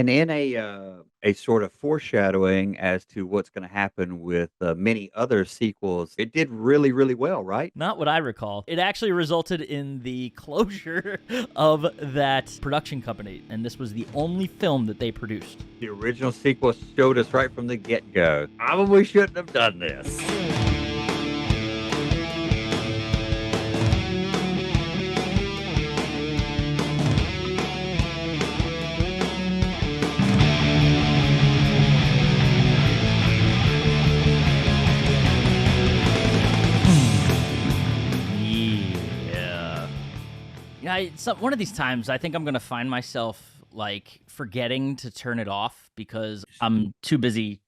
And in a sort of foreshadowing as to what's going to happen with many other sequels, it did really, really well, right? Not what I recall. It actually resulted in the closure of that production company, and this was the only film that they produced. The original sequel showed us right from the get go. Probably shouldn't have done this. Yeah. One of these times, I think I'm going to find myself like forgetting to turn it off because I'm too busy,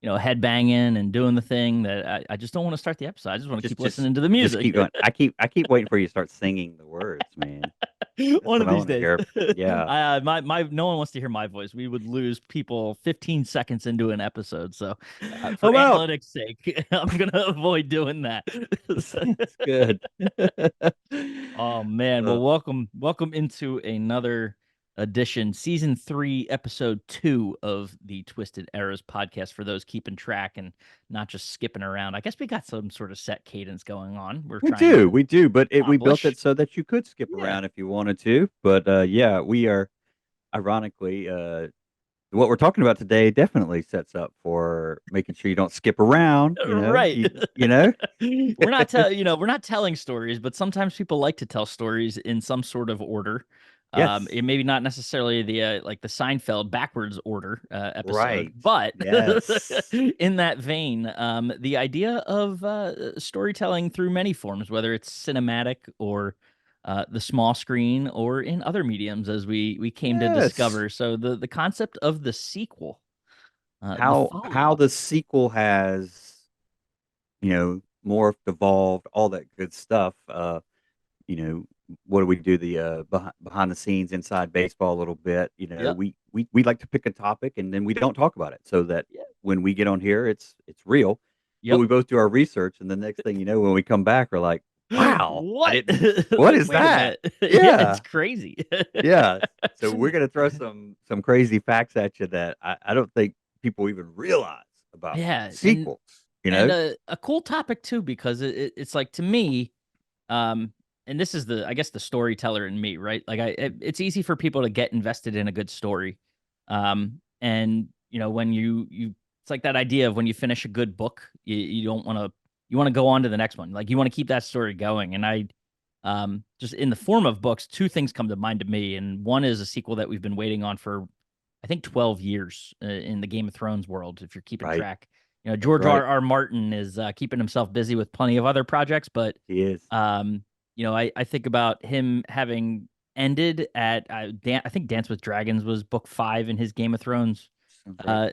headbanging and doing the thing that I just don't want to start the episode. I just want to Just, keep just, listening to the just music. keep going. I keep waiting for you to start singing the words, man. That's One what of I these want to days. hear. Yeah. My no one wants to hear my voice. We would lose people 15 seconds into an episode. So, How for about? analytics' sake, I'm gonna avoid doing that. It's good. Oh man, Uh, well welcome into another edition, season 3, episode 2 of the Twisted Eras podcast for those keeping track and not just skipping around. I guess we got some sort of set cadence going on. We're we trying to do, we do, but we built it accomplish. so that you could skip Yeah. around if you wanted to. But yeah, we are ironically what we're talking about today definitely sets up for making sure you don't skip around. Right. You know. We're not telling stories, but sometimes people like to tell stories in some sort of order. Yes. It maybe not necessarily the like the Seinfeld backwards order episode, Right. but Yes. in that vein, the idea of storytelling through many forms, whether it's cinematic or the small screen or in other mediums, as we came to Yes. discover. So the concept of the sequel, the How follow up. the sequel has, morphed, evolved, all that good stuff. You know, what do we do? The behind the scenes inside baseball a little bit. Yep. We like to pick a topic and then we don't talk about it so that Yeah. when we get on here, it's real. But Yep. we both do our research, and the next thing you know, when we come back, we're like, "Wow, I What? didn't. What Like, is wait a that?" minute. Yeah, it's Yeah, crazy. yeah. So we're gonna throw some crazy facts at you that I don't think people even realize about Yeah, sequels. You and know? a cool topic too because it's like to me, um, and this is the I guess the storyteller in me, right? Like it's easy for people to get invested in a good story, and when you it's like that idea of when you finish a good book, you don't want to you want to go on to the next one, like you want to keep that story going, and just in the form of books, two things come to mind to me, and one is a sequel that we've been waiting on for I think 12 years in the Game of Thrones world, if you're keeping Right. track. That's George right. R. R. Martin is keeping himself busy with plenty of other projects, but He is. um, I think about him having ended at I think Dance with Dragons was book 5 in his Game of Thrones Sounds right.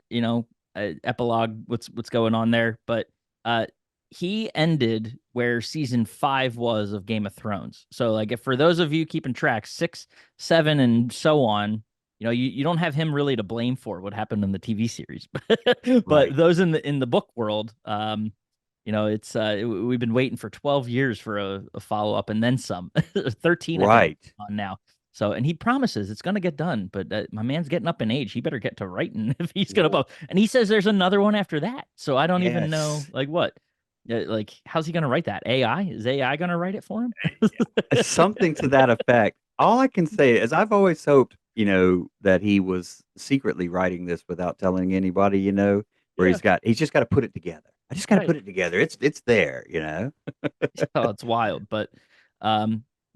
epilogue. What's going on there? But uh, he ended where season 5 was of Game of Thrones. So like, if for those of you keeping track, 6, 7, and so on, you don't have him really to blame for what happened in the TV series. But Right. those in the book world, we've been waiting for 12 years for a follow up and then some. 13, I think, Right. on now. So, and he promises it's going to get done, but my man's getting up in age. He better get to writing if he's going W- to. And he says there's another one after that. So I don't even know, Yes. like, what, like, how's he going to write that? AI? Is AI going to write it for him? Something to that effect. All I can say is I've always hoped, that he was secretly writing this without telling anybody, where Yeah, he's just got to put it together. I just got to right. put it together. It's there. Oh, it's wild. But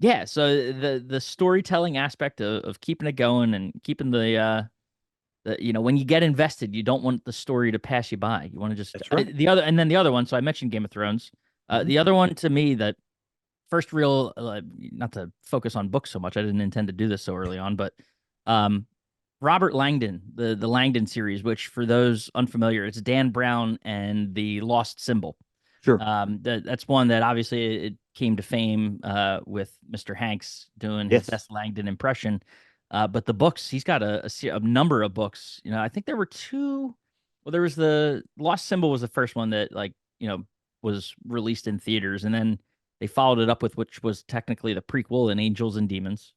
yeah, so the storytelling aspect of keeping it going and keeping when you get invested, you don't want the story to pass you by. You want to just That's right. the other one. So I mentioned Game of Thrones. Hmm. The other one to me that first real, not to focus on books so much. I didn't intend to do this so early on, but um, Robert Langdon, the Langdon series, which for those unfamiliar, it's Dan Brown and the Lost Symbol. Sure. That's one that obviously it came to fame with Mr. Hanks doing his Yes. best Langdon impression. But the books, he's got a number of books. I think there were two. Well, there was the Lost Symbol was the first one that was released in theaters, and then they followed it up with which was technically the prequel in Angels and Demons.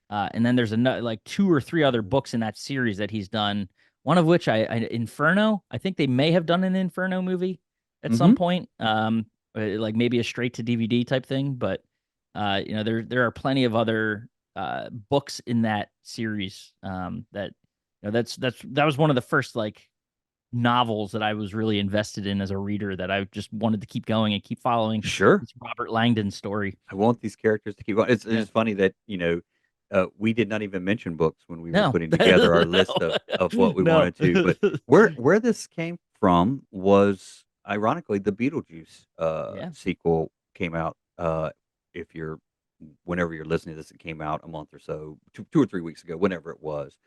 And then there's another like two or three other books in that series that he's done. One of which I Inferno. I think they may have done an Inferno movie at some Hmm. point. Like maybe a straight to DVD type thing. But there are plenty of other books in that series. That that was one of the first like novels that I was really invested in as a reader that I just wanted to keep going and keep following Sure. this Robert Langdon story. I want these characters to keep on. Yeah. It's funny that, we did not even mention books when we were No. putting together our list of what we No. wanted to. But where this came from was ironically the Beetlejuice Yeah. sequel came out. If you're Whenever you're listening to this, it came out a month or so, 2 or 3 weeks ago, whenever it was.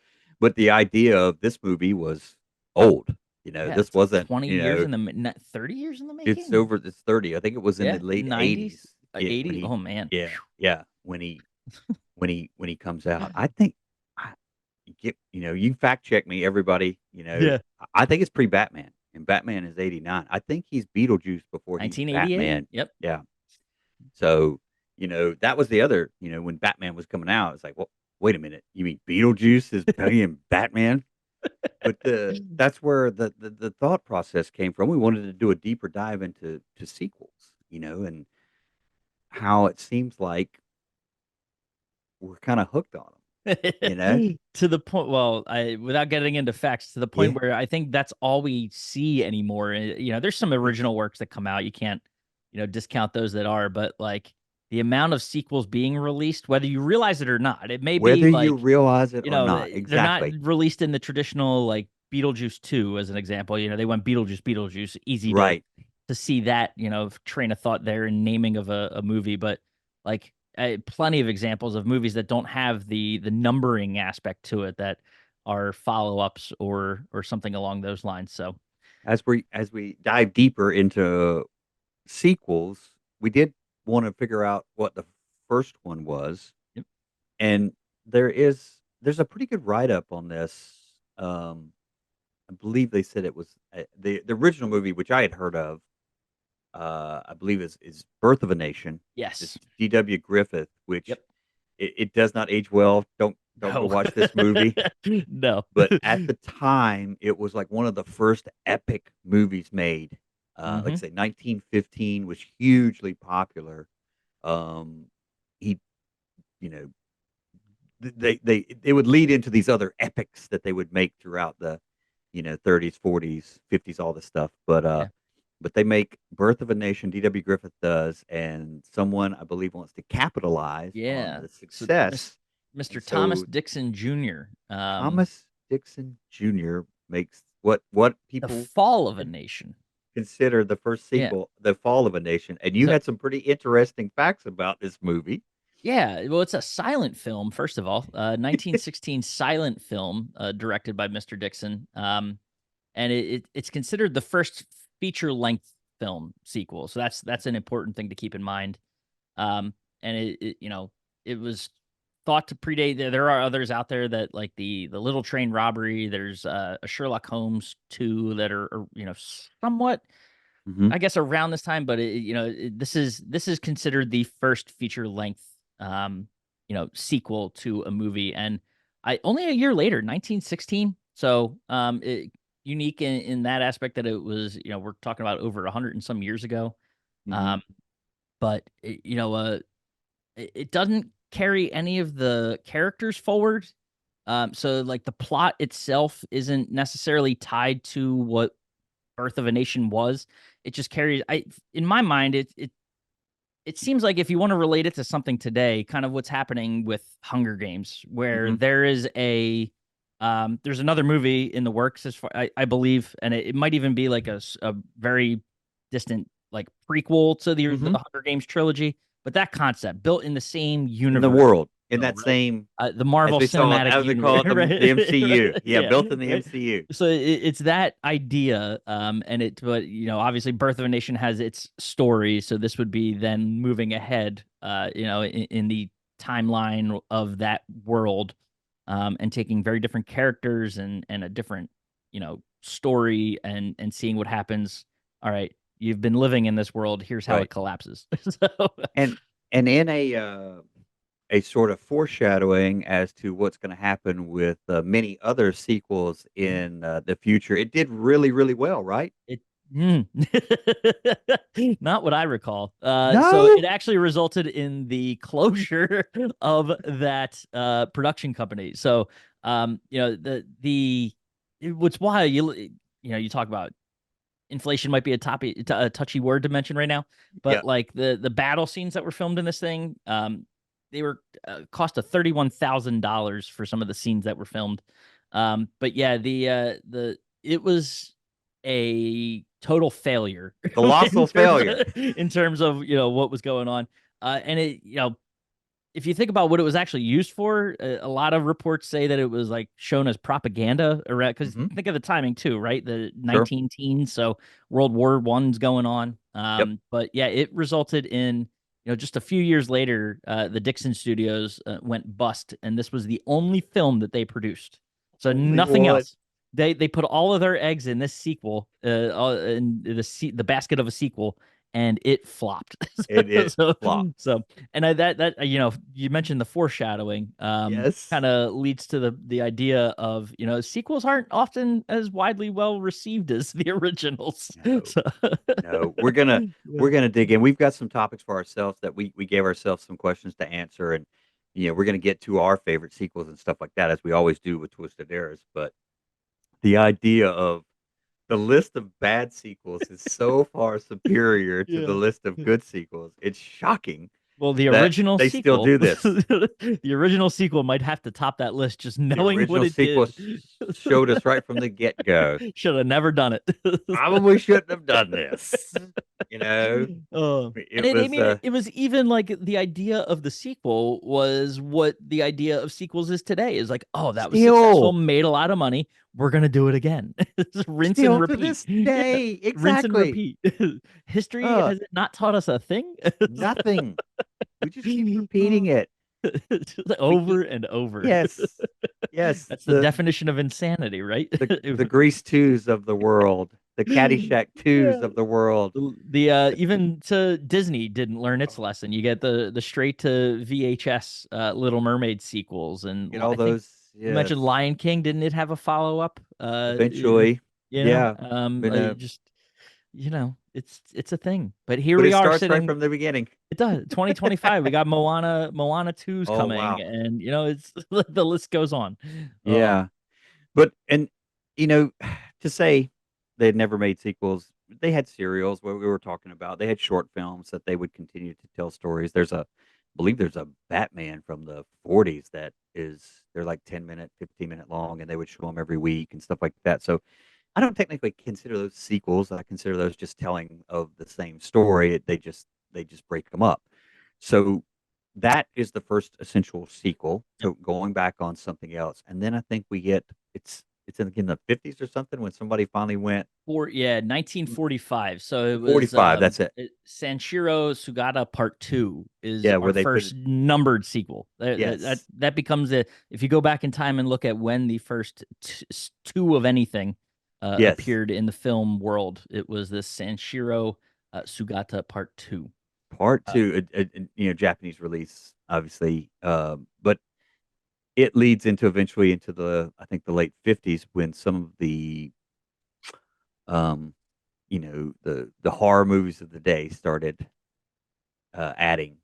But the idea of this movie was old. Yeah, This it's like wasn't. 20 years in the 30 years in the making. It's 30. I think it was in the Yeah, late 90s, 80s. Yeah, when 80. he Oh man. yeah, yeah, when he comes out. I think I you fact check me, everybody. Yeah. I think it's pre-Batman, and Batman is 89. I think he's Beetlejuice before he's 1988. Batman. Yep. Yeah. So, that was the other, when Batman was coming out, it's like, well, wait a minute. You mean Beetlejuice is playing Batman? But that's where the thought process came from. We wanted to do a deeper dive into sequels, and how it seems like we're kind of hooked on them, you know? To the point, well, I without getting into facts, to the point Yeah, where I think that's all we see anymore. There's some yeah. original works that come out. You can't, discount those that are, but like the amount of sequels being released, whether you realize it or not, it may be Whether you like, realize it or not, they're not exactly. released in the traditional like Beetlejuice 2 as an example. They went Beetlejuice, easy Right. to see that, train of thought there in naming of a movie, but like plenty of examples of movies that don't have the numbering aspect to it that are follow-ups or something along those lines. So, As we dive deeper into sequels, we did want to figure out what the first one was, yep. and there's a pretty good write up on this. I believe they said it was the original movie, which I had heard of. I believe is Birth of a Nation. It's Yes. D.W. Griffith, which Yep. it does not age well. Don't go No. watch this movie. No. But at the time, it was like one of the first epic movies made. Like I Hmm. say, 1915 was hugely popular. Um, he, you know, they would lead into these other epics that they would make throughout the, 30s, 40s, 50s, all this stuff. Yeah. But they make Birth of a Nation. D.W. Griffith does, and someone I believe wants to capitalize on Yeah. the So success, and Mr. Thomas so Dixon Jr. Thomas Dixon Jr. makes what The people Fall of a Nation. consider the first Yeah. sequel, The Fall of a Nation. And you So had some pretty interesting facts about this movie. yeah, well, it's a silent film, first of all. 1916 silent film, directed by Mr. Dixon. And it's considered the first feature length film sequel. So that's an important thing to keep in mind. Um, and it was thought to predate. There are others out there that like the Little Train Robbery. There's a Sherlock Holmes 2 that are somewhat, Hmm. I guess, around this time, but this is considered the first feature length sequel to a movie, and I only a year later, 1916. So unique in that aspect that it was, we're talking about over 100 and some years ago. Hmm. Um, but it doesn't carry any of the characters forward. So like the plot itself isn't necessarily tied to what Birth of a Nation was. It just carries. In my mind, it seems like if you want to relate it to something today, kind of what's happening with Hunger Games, where Hmm. there's another movie in the works, as far I believe, and it might even be like a very distant like prequel to the Hmm. Hunger Games trilogy, but that concept built in the same In the universe, world, in though, that right? same, The Marvel Cinematic as they Universe, call it, the right? MCU. Yeah, Yeah, built in the right. MCU. So it's that idea, but obviously, Birth of a Nation has its story, so this would be then moving ahead, in the timeline of that world, and taking very different characters and a different, story and seeing what happens. All right, you've been living in this world. Here's how it Right. collapses. So And in a a sort of foreshadowing as to what's going to happen with many other sequels in the future. It did really, really well, right? It mm. Not what I recall. So No. it actually resulted in the closure of that production company. So what's why you talk about inflation might be a touchy word to mention right now, but Yeah. like the battle scenes that were filmed in this thing, they were cost of $31,000 for some of the scenes that were filmed. But yeah, the it was a total failure Colossal failure. in terms of what was going on. And it if you think about what it was actually used for, a lot of reports say that it was like shown as propaganda around, because Hmm. think of the timing too, right? The Sure. 19 teens, so World War One's going on. Yep. But yeah, it resulted in just a few years later, the Dixon Studios went bust, and this was the only film that they produced. So Only nothing one. else. They put all of their eggs in this sequel, in the basket of a sequel, and it flopped. It so flopped. so and that you mentioned the foreshadowing, Yes. kind of leads to the idea of sequels aren't often as widely well received as the originals. No. So No. We're gonna dig in. We've got some topics for ourselves that we gave ourselves some questions to answer, and we're gonna get to our favorite sequels and stuff like that as we always do with Twisted Eras. But the idea of the list of bad sequels is so far superior to the yeah. list of good sequels. It's shocking Well, the that original they still sequel, do this. the original sequel might have to top that list just The knowing what original it sequel did. showed us right from the get-go. Should have never done it. Probably shouldn't have done this. You know, Oh, and it I was mean, it was even like the idea of the sequel was what the idea of sequels is today. Is like, oh, that was successful, still, made a lot of money. We're gonna do it again. Rinse and still to repeat. this Yeah, day, rinse and exactly. repeat. History Uh, has it not taught us a thing? nothing. We just keep repeating it. Just We keep, over and over. yes, yes. That's the definition of insanity, right? The Grease twos of the world, the Caddyshack twos Yeah. of the world. The even to Disney didn't learn its lesson. You get the straight to VHS Little Mermaid sequels, and Get all I think those, you mentioned yes. Lion King. Didn't it have a follow up? Eventually, yeah. Been a, Just it's a thing. But here but we it are starts right sitting. from the beginning. It does 2025. We got Moana 2's Oh coming, wow, and it's the list goes on. Oh yeah. But and you know, to say they had never made sequels, they had serials where we were talking about. They had short films that they would continue to tell stories. I believe there's a Batman from the 40s that they're like 10-minute, 15-minute long, and they would show them every week and stuff like that. So I don't technically consider those sequels. I consider those just telling of the same story. They just break them up. So that is the first essential sequel. yep. So going back on something else, and then I think we get it's in the 50s or something when somebody finally went Yeah, 1945. So it was 45. That's it. Sanshiro Sugata Part 2 is Yeah, our where they put first it. numbered sequel. Yes, That becomes if you go back in time and look at when the first two of anything yes, appeared in the film world, it was this Sanshiro Sugata Part 2. part Uh, two, Japanese release, obviously, but it leads into eventually into the I think the late 50s when some of the um the horror movies of the day started adding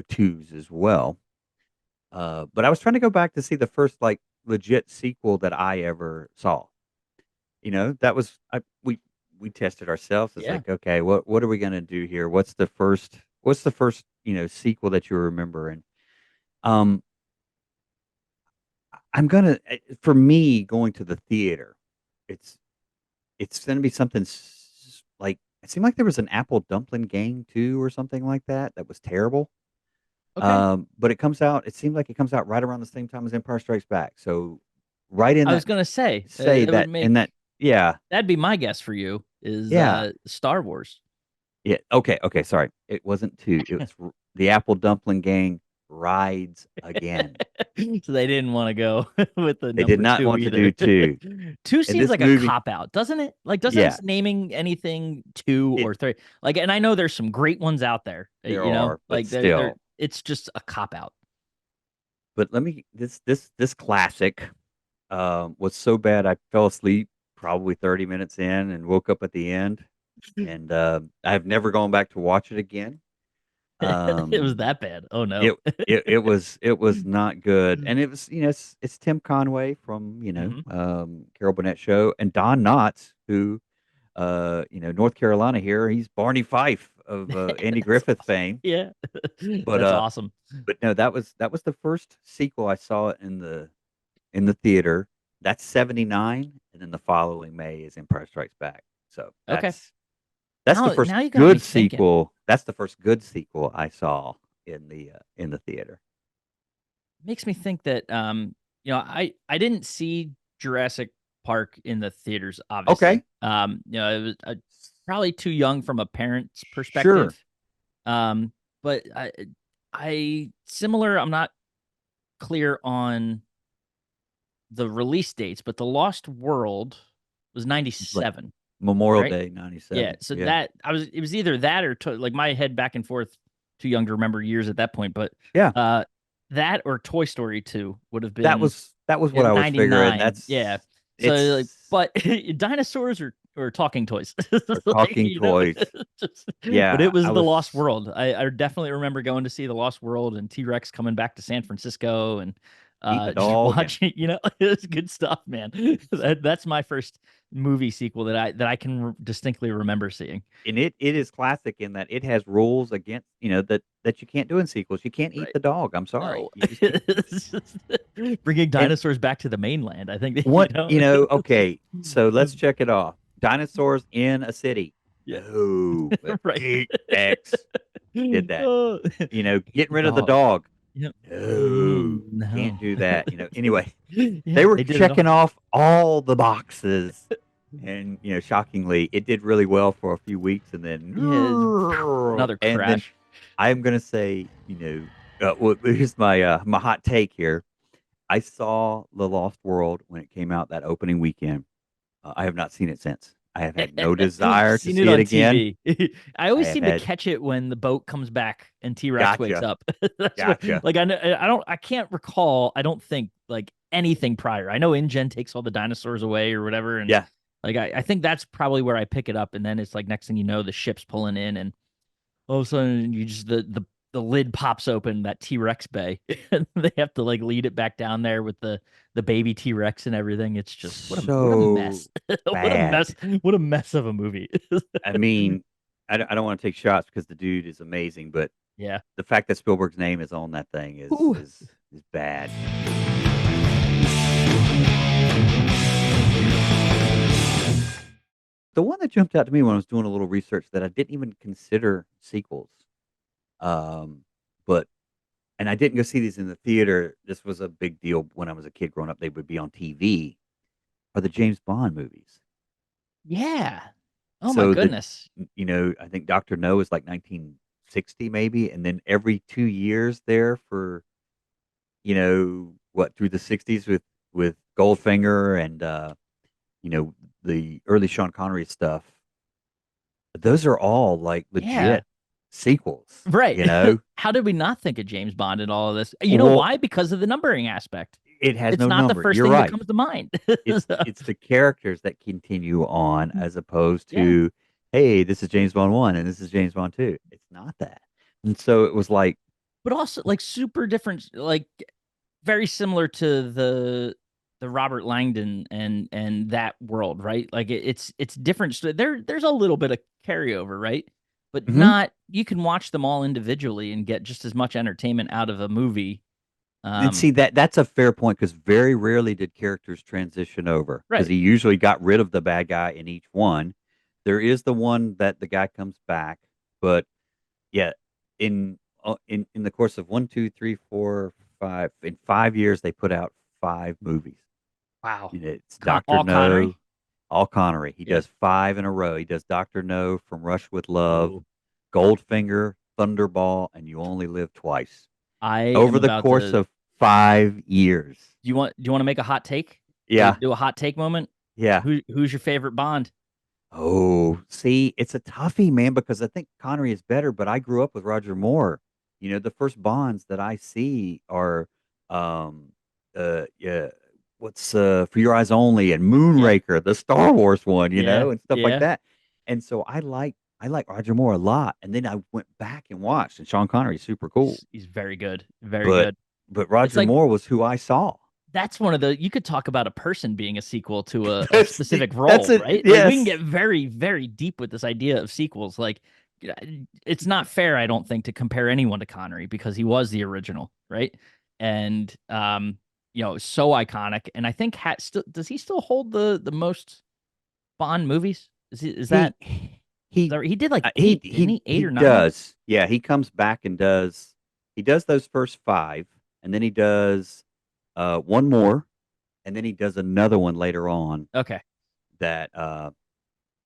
twos as well. But I was trying to go back to see the first like legit sequel that I ever saw. That was we tested ourselves. It's yeah. like, okay, what are we gonna do here? What's the first sequel that you remember? And um I'm gonna for me going to the theater, it's it's gonna be something like it seemed like there was an apple dumpling gang too or something like that that was terrible. Okay. But it seems like it comes out right around the same time as Empire Strikes Back. So right in I was that gonna say say it would that in that make yeah, that'd be my guess for you is yeah. Star Wars. Yeah, okay, okay, sorry. It wasn't 2, it was r The Apple Dumpling Gang Rides Again. So they didn't want to go with the They did number not two want to do either. 2. Two And seems this like a movie cop out, doesn't it? Like, yeah, doesn't naming anything two it or three like? And I know there's some great ones out there. there are, but They're still, it's just a cop out. but let me this classic was so bad I fell asleep probably 30 minutes in and woke up at the end, and I've never gone back to watch it again. It was Um, that bad. Oh it no. it was not good, and it was it's Tim Conway from Hmm. Carol Burnett show, and Don Knotts, who North Carolina here. He's Barney Fife of Andy That's Griffith awesome. fame. Yeah. But That's awesome. no, that was the first sequel I saw in the theater. That's 79, and then the following May is Empire Strikes Back. So Okay. that's the first Now you got me good thinking. sequel. That's the first good sequel I saw in the theater. Makes me think that I didn't see Jurassic Park in the theaters, Okay, obviously. It was probably too young from a parent's sure. perspective. Um, but I similar. I'm not clear on the release dates, but The Lost World was Like 97, Memorial right? Day Yeah. '97. So Yeah, it was either that or like my head back and forth. Too young to remember years at that point, but yeah. uh, that or Toy Story 2 would have That been was that was what I was figuring. 99. Yeah. That's So like, it's but dinosaurs or talking toys. or Like, talking toys. just, but it Yeah, I was The Lost was World. I definitely remember going to see The Lost World and T-Rex coming back to San Francisco and eating a just dog, and watching, it was good stuff, man. That's my first movie sequel that I can distinctly remember seeing. it is classic in that it has rules against that you can't do in sequels. You can't eat Right. the dog. I'm sorry, No. you just can't. It's just bringing And dinosaurs back to the mainland. I think that, what okay, so let's check it off. Dinosaurs in a city. Yeah. No, but Right. T-Rex did that. Oh, Getting the rid of the dog. dog. Yep. No, can't No. do that. Anyway, Yeah, they were they did it checking all. off all the boxes. And shockingly, it did really well for a few weeks, and then Yeah, another and then crash. I'm gonna say, well, here's my hot take here. I saw The Lost World when it came out that opening weekend. I have not seen it since. I have had no desire to Seen it see it on again. TV. I I always have seem to had catch it when the boat comes back and T-Rex wakes gotcha, up. That's what gotcha. like I can't recall, I don't think like anything prior. I know InGen takes all the dinosaurs away or whatever, and Yeah, like I think that's probably where I pick it up, and then it's like next thing you know, the ship's pulling in and all of a sudden you just the lid pops open, that T-Rex bay, and they have to like lead it back down there with the baby T-Rex and everything. It's just what a so mess. What a bad. mess. What a mess of a movie. I mean, I don't want to take shots because the dude is amazing, but Yeah. the fact that Spielberg's name is on that thing is Ooh. is is bad. The one that jumped out to me when I was doing a little research that I didn't even consider sequels, um, but and I didn't go see these in the theater. This was a big deal when I was a kid growing up. They would be on TV. Are the James Bond movies? Yeah. Oh my So goodness. I think Doctor No is like 1960 maybe, and then every 2 years there for what through the 60s with Goldfinger and you know the early Sean Connery stuff. Those are all like Yeah. legit sequels. Right. How did we not think of James Bond in all of this? You know Well, why? Because of the numbering aspect. it has It's no not the number. first You're thing that right. comes to mind. It's So, it's the characters that continue on as opposed yeah. to, hey, this is James Bond 1 and this is James Bond 2. It's not that. And so it was like, But also like super different, like very similar to the Robert Langdon and that world, right? Like it's different. So there's a little bit of carryover, right? But mhm. not, you can watch them all individually and get just as much entertainment out of a movie. And see Um, that's a fair point because very rarely did characters transition over because right. he usually got rid of the bad guy in each one. There is the one that the guy comes back, but yeah, in the course of 1, 2, 3, 4, 5, in 5 years they put out 5 movies. Wow. It's Doctor All No, Connery. all Connery. He Yeah. does 5 in a row. He does Doctor No, From Rush with Love, Oh, Goldfinger, Thunderball, and You Only Live Twice. I am Over the about course to. of 5 years. Do you want to make a hot take? Yeah, Do a hot take moment. yeah. Who's your favorite Bond? Oh, see, it's a toughie, man, because I think Connery is better, but I grew up with Roger Moore. The first Bonds that I see are um, yeah, what's For Your Eyes Only and Yeah. Moonraker, the Star Wars one, Yeah. and stuff like Yeah. that. And so I like Roger Moore a lot. And then I went back and watched, and Sean Connery's super cool. He's very good. Very But good. It's Roger like Moore was who I saw. that's one of the you could talk about a person being a sequel to a That's specific that's role, it. right? Like we can Yes. get very, very deep with this idea of sequels. Like it's not fair, I don't think, to compare anyone to Connery because he was the original, right? And so iconic. And I think still does he still hold the most Bond movies? Is He that he he did like he eight, didn't he? he Eight or nine? does. Yeah, he comes back and he does those first five, and then he does one more, and then he does another one later on Okay. that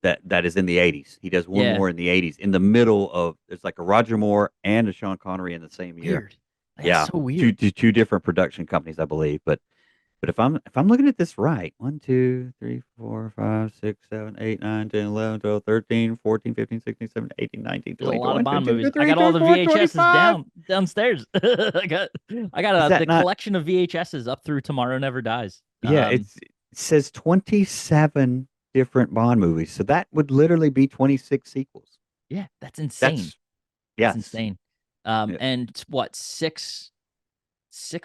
that is in the 80s. He does one Yeah. more in the 80s in the middle of there's like a Roger Moore and a Sean Connery in the same year. Weird. That's Yeah, so weird. two different production companies, I believe. But if I'm looking at this right, 1, 2, 3, 4, 5, 6, 7, 8, 9, 10, 11, 12, 13, 14, 15, 16, 17, 18, 19, There's a 20, lot of 21, Bond 22, movies. I 23, got all the 24, VHSs 25. downstairs. I got Is that the not? collection of VHSs up through Tomorrow Never Dies. Yeah, it says 27 different Bond movies. So that would literally be 26 sequels. Yeah, that's insane. That's That's yes. insane. Yeah, And what, six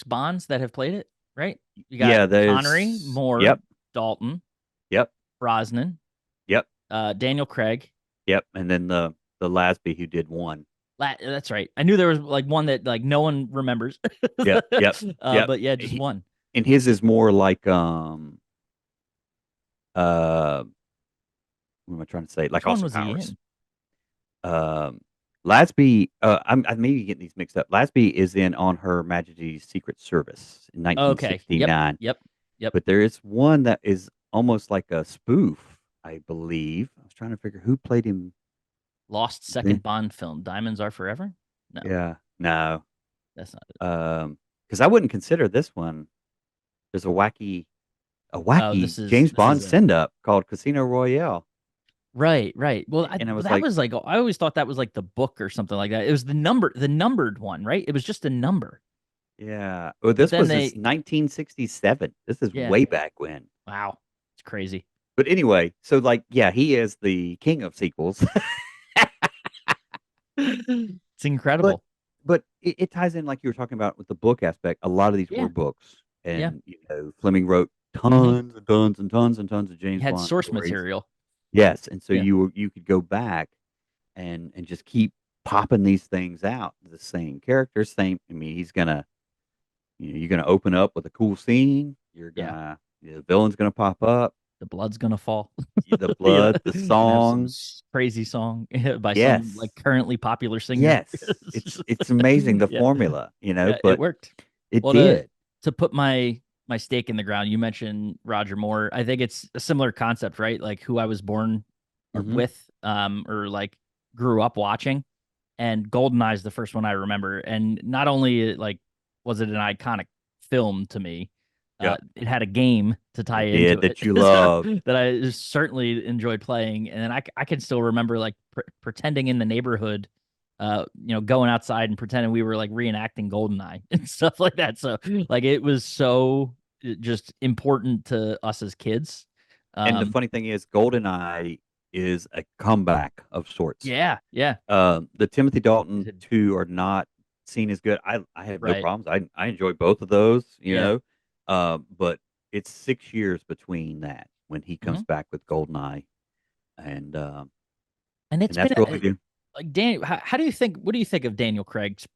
Bonds that have played it, right? You got yeah, Connery, there's Moore, yep, Dalton, yep, Brosnan, yep, Daniel Craig. yep. And then the Lasby who did one. That's right. I knew there was like one that like no one remembers. Yep, yep, yep. But yeah, just one. And his is more like uh what am I trying to say? Which Like one Austin was he Powers. in? Um Lasby, I may be getting these mixed up. Lasby is in On Her Majesty's Secret Service in Okay. Yep. 1969. Yep. Yep. But there is one that is almost like a spoof, I believe. I was trying to figure who played him Lost then. second Bond film, Diamonds Are Forever? No, Yeah, no. that's not it. Because I wouldn't consider this one. There's a Oh, wacky James this Bond is a send up called Casino Royale. right, right. Well, And I was that like, was like I always thought that was like the book or something like that. It was the numbered one, right? It was just a number. yeah. Oh, But this then was his they, 1967. This is yeah, way back when. wow, it's crazy. But anyway, so like, yeah, he is the king of sequels. It's but incredible. it ties in like you were talking about with the book aspect. A lot of these Yeah, were books, yeah. and Fleming wrote Hmm. tons and tons and tons and tons of You James had Bond source stories. material. Yes, and so Yeah, you could go back and just keep popping these things out. The same character, same. I mean, you're gonna open up with a cool scene. yeah. The villain's gonna pop up. The blood's gonna fall. The You know, blood, the you're gonna have some song. crazy song by some like Yes, currently popular singer. yes. It's amazing the Yeah, formula, yeah, it but worked. it Well, did. to put my stake in the ground, you mentioned Roger Moore. I think it's a similar concept, right? Like who I was born or Hmm. with, or like grew up watching. And GoldenEye is the first one I remember. And not only like was it an iconic film to me, Yep, it had a game to tie it into did it that you loved. that I certainly enjoyed playing. And then I can still remember like pretending in the neighborhood, going outside and pretending we were like reenacting GoldenEye and stuff like that. So like it was so just important to us as kids. And the Um, funny thing is, GoldenEye is a comeback of sorts. yeah, yeah, The Timothy Dalton two are not seen as good. I have no right, problems. I enjoy both of those, yeah. but it's 6 years between that when he Hmm. comes back with GoldenEye, and And it's and been that's really good. like Daniel. How do you think? What do you think of Daniel Craig's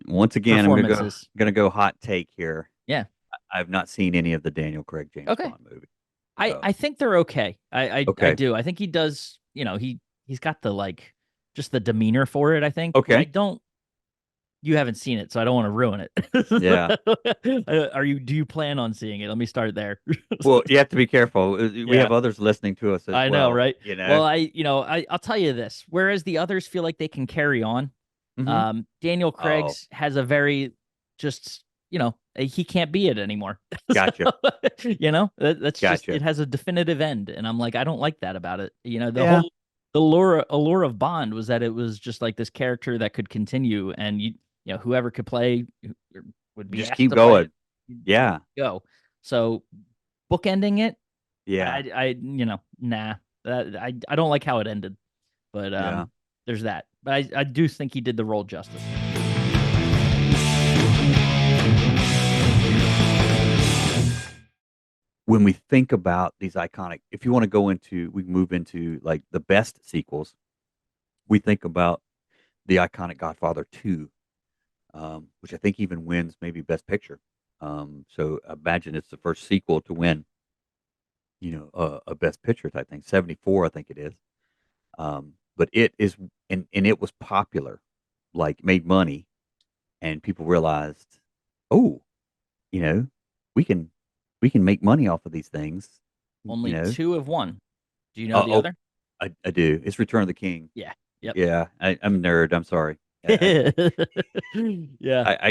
Once again, performances? gonna go hot take here. Yeah. I've not seen any of the Daniel Craig James Okay. Bond movies. I So think they're okay. I okay, do. I think he does. He's got the like just the demeanor for it. I think, but I okay, don't. You haven't seen it, so I don't want to ruin yeah. it. Do you plan on seeing it? Let me start there. Well, you have to be careful. We Yeah, have others listening to us as I know, well. right? Well, I'll tell you this. Whereas the others feel like they can carry on, Hmm. Daniel Oh, Craig's has a very just, he can't be it anymore. So, gotcha, that's just it gotcha. has a definitive end, and I'm like, I don't like that about it. The Yeah, whole the allure of Bond was that it was just like this character that could continue, and whoever could play would be Just asked keep to play it, going. you'd Yeah. go. So bookending it, Yeah. nah. I don't like how it ended, but Yeah. there's that. But I do think he did the role justice. When we think about these iconic, if you want to go into, we can move into like the best sequels. We think about the iconic Godfather 2, which I think even wins maybe Best Picture. So imagine it's the first sequel to win, a Best Picture type thing. 74, I think it is. But it is, and it was popular, like made money, and people realized, oh, you know, we can we can make money off of these things, you Only know. two have won. Do you know the Oh, other? I do. It's Return of the King. Yeah. Yep. Yeah, I'm a nerd. I'm sorry. Yeah.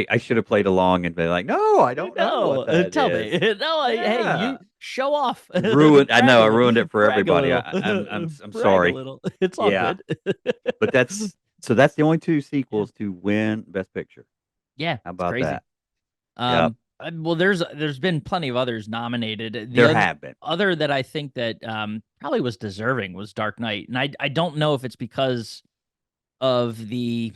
I should have played along and been like, no, I don't know No, what that tell me. is. No, hey, Yeah, you show off, ruined. I brag know a I little, ruined it for brag a everybody. little, I'm brag a sorry. little. It's all Yeah, good. but that's the only two Yeah. sequels to win Best Picture. Yeah, How it's about crazy. that? Yep, Well, there's been plenty of others nominated. The there have been. other that I think that probably was deserving was Dark Knight, and I don't know if it's because of the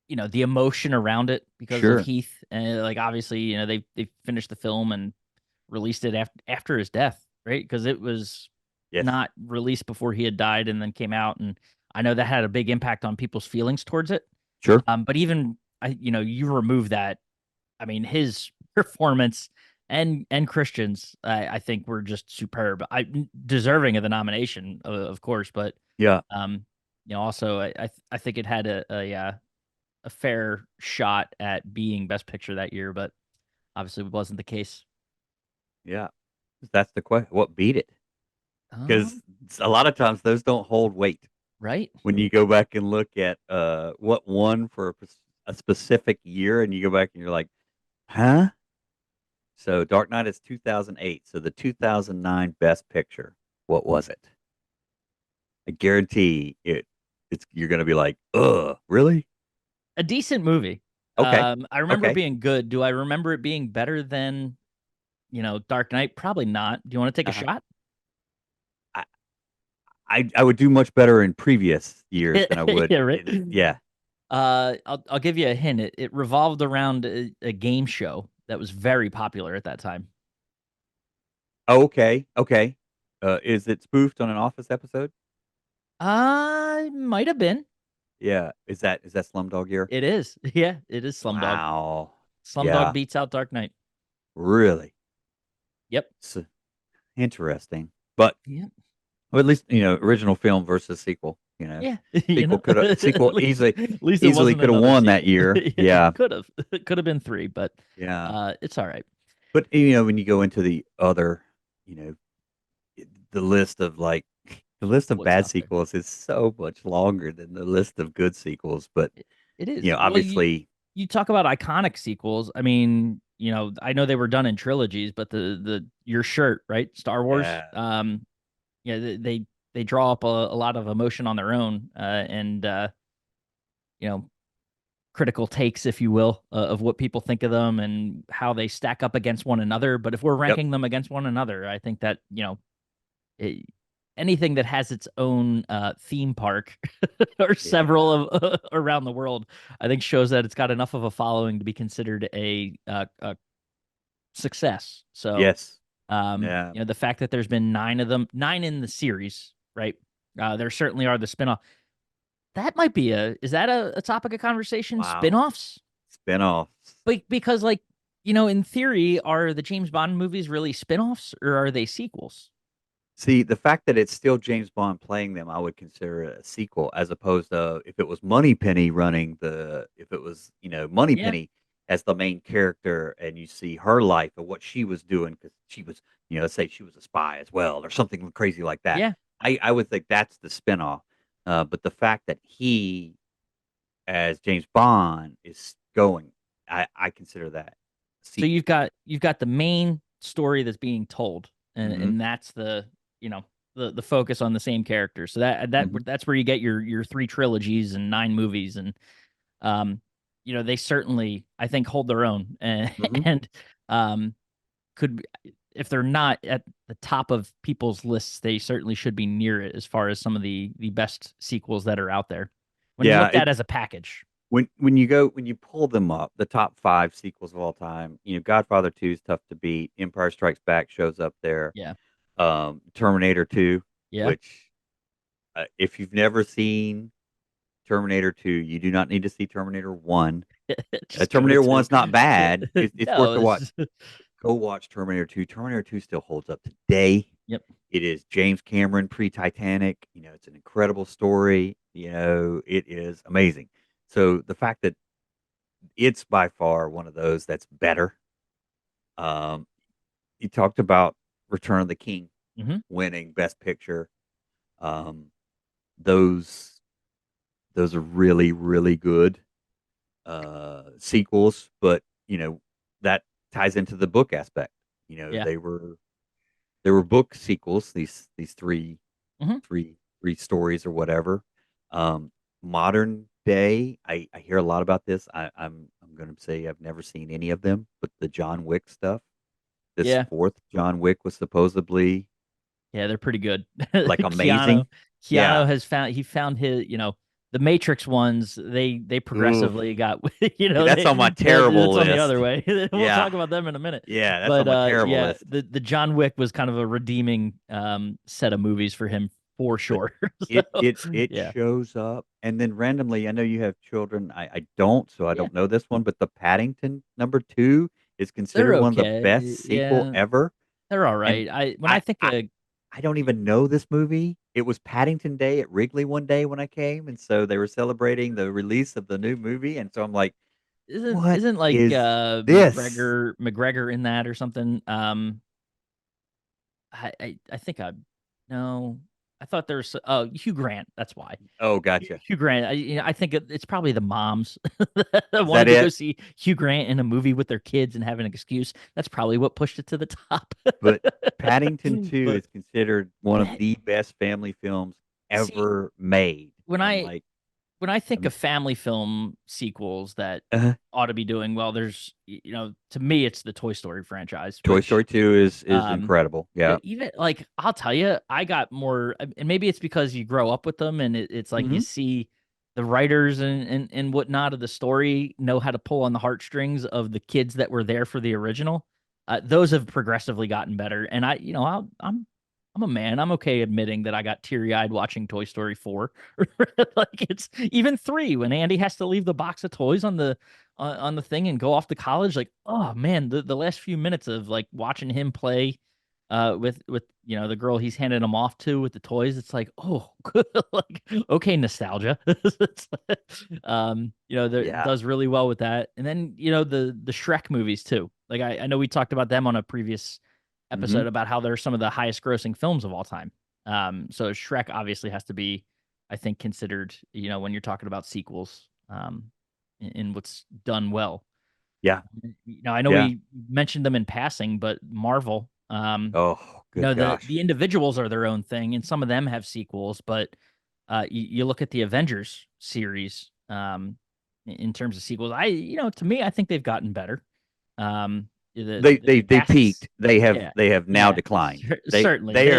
emotion around it because of Sure. Heath, and like obviously they finished the film and released it after his death, right? Because it was Yes. not released before he had died and then came out, and I know that had a big impact on people's feelings towards it. Sure. But even you remove that, I mean, his performance and Christian's, I think were just superb. I deserving of the nomination, of course, but Yeah. um, also I think it had a fair shot at being Best Picture that year, but obviously it wasn't the case. Yeah. That's the question. What beat it? Because Um, a lot of times those don't hold weight right? when you go back and look at what won for a specific year, and you go back and you're like, huh? So Dark Knight is 2008. So the 2009 Best Picture, what was it? I guarantee it. It's you're gonna be like, really? A decent movie. Okay, I remember it okay. being good. Do I remember it being better than Dark Knight? Probably not. Do you want to take a Uh-huh. shot? I, I would do much better in previous years than I Yeah, would. right. Yeah. I'll give you a hint. It revolved around a game show that was very popular at that time. Oh, okay, okay. Is it spoofed on an Office episode? Might have been. Yeah. Is that Slumdog Year? It is. Yeah, it is Slumdog. Wow. Slumdog Yeah. beats out Dark Knight. Really. Yep. It's interesting. But Yep. well, at least original film versus sequel. Yeah. Sequel At least it easily wasn't could have another won that sequel. year. It Yeah. could have. It could have been three, but Yeah. it's all right. But when you go into the other, you know, the list of the list of What's bad out there? sequels is so much longer than the list of good sequels. But It is. Well, obviously, you talk about iconic sequels. I mean, I know they were done in trilogies, but the your shirt, right? Star Wars. yeah, Yeah, they draw up a lot of emotion on their own, and you know, critical takes, if you will, of what people think of them and how they stack up against one another. But if we're yep, ranking them against one another, I think that it, anything that has its own theme park or several yeah, of around the world, I think shows that it's got enough of a following to be considered a success. So, yes, yeah. the fact that there's been nine of them, nine in the series, right? There certainly are the spinoff. That might be is that a topic of conversation? Wow, Spinoffs? spinoffs. Because like, in theory, are the James Bond movies really spinoffs or are they sequels? See, the fact that it's still James Bond playing them, I would consider it a sequel, as opposed to if it was Moneypenny if it was, Yeah. Moneypenny as the main character, and you see her life and what she was doing because she was, let's say she was a spy as well, or something crazy like that. Yeah. I would think that's the spinoff. But the fact that he, as James Bond, is going, I consider that a So sequel. you've got the main story that's being told, and Hmm. that's the focus on the same character. So Hmm. that's where you get your three trilogies and nine movies, and um they certainly, I think, hold their own, and, Hmm. and um, could if they're not at the top of people's lists, they certainly should be near it as far as some of the best sequels that are out there when Yeah, looked at as a package. when you pull them up, the top five sequels of all time, Godfather 2 is tough to beat. Empire Strikes Back shows up there. Yeah, Terminator 2, yeah, which if you've never seen Terminator 2, you do not need to see Terminator 1. just go to Terminator two. 1's not bad. It's worth No, the watch. it's Go watch Terminator 2. Terminator 2 still holds up today. yep, It is James Cameron pre-Titanic. It's an incredible story. It is amazing. So the fact that it's by far one of those that's better. Um, you talked about Return of the King hmm winning Best Picture. Um, those those are really really good sequels, but that ties into the book aspect. yeah, They were book sequels. These three hmm three three stories or whatever. Um, Modern day, I hear a lot about this. I'm going to say I've never seen any of them, but the John Wick stuff. This yeah. fourth John Wick was supposedly Yeah, they're pretty good. like Keanu, amazing. Keanu Yeah. has found his, the Matrix ones, they Oof. progressively got, Yeah, that's on my terrible that's on the other list. way. We'll Yeah. talk about them in a minute. Yeah, that's on But my terrible yeah, list. the John Wick was kind of a redeeming set of movies for him for But sure. So, it yeah. shows up, and then randomly, I know you have children. I don't, so I Yeah, don't know this one, but the Paddington number 2 is they're considered one of the okay. best sequel Yeah, ever. they're all And right. I when I I think I I don't even know this movie. It was Paddington Day at Wrigley one day when I came, and so they were celebrating the release of the new movie, and so I'm like, isn't "What isn't like is this?" McGregor in that or something. I think I no. I thought there's Hugh Grant. That's why Oh, gotcha. Hugh Grant. I think it's probably the moms that Is that wanted to go it? see Hugh Grant in a movie with their kids and have an excuse. That's probably what pushed it to the top. But Paddington 2 But is considered one of that, the best family films see, ever made, when and I'm I like, when I think I'm of family film sequels that uh ought to be doing well, there's to me it's the Toy Story franchise, Toy which Story 2 is um incredible. Yeah. even like I'll tell you, I got more, and maybe it's because you grow up with them, and it's like you Mhm. see the writers and whatnot of the story know how to pull on the heartstrings of the kids that were there for the original. Those have progressively gotten better, and I'm a man. I'm okay admitting that I got teary eyed watching Toy Story 4. Like it's even 3 when Andy has to leave the box of toys on the thing and go off to college. Like, oh man, the last few minutes of like watching him play with the girl he's handing them off to with the toys, it's like, oh, like okay, nostalgia. That Yeah. does really well with that. And then the Shrek movies too. Like I know we talked about them on a previous Mhm. episode about how they're some of the highest grossing films of all time. So Shrek obviously has to be, I think, considered, when you're talking about sequels, in what's done well. Yeah. I know Yeah. we mentioned them in passing, but Marvel, Oh, good the gosh. individuals are their own thing, and some of them have sequels. But you look at the Avengers series, in terms of sequels. To me, I think they've gotten better. They The they past, peaked. They have yeah, they have now yeah, declined. They certainly they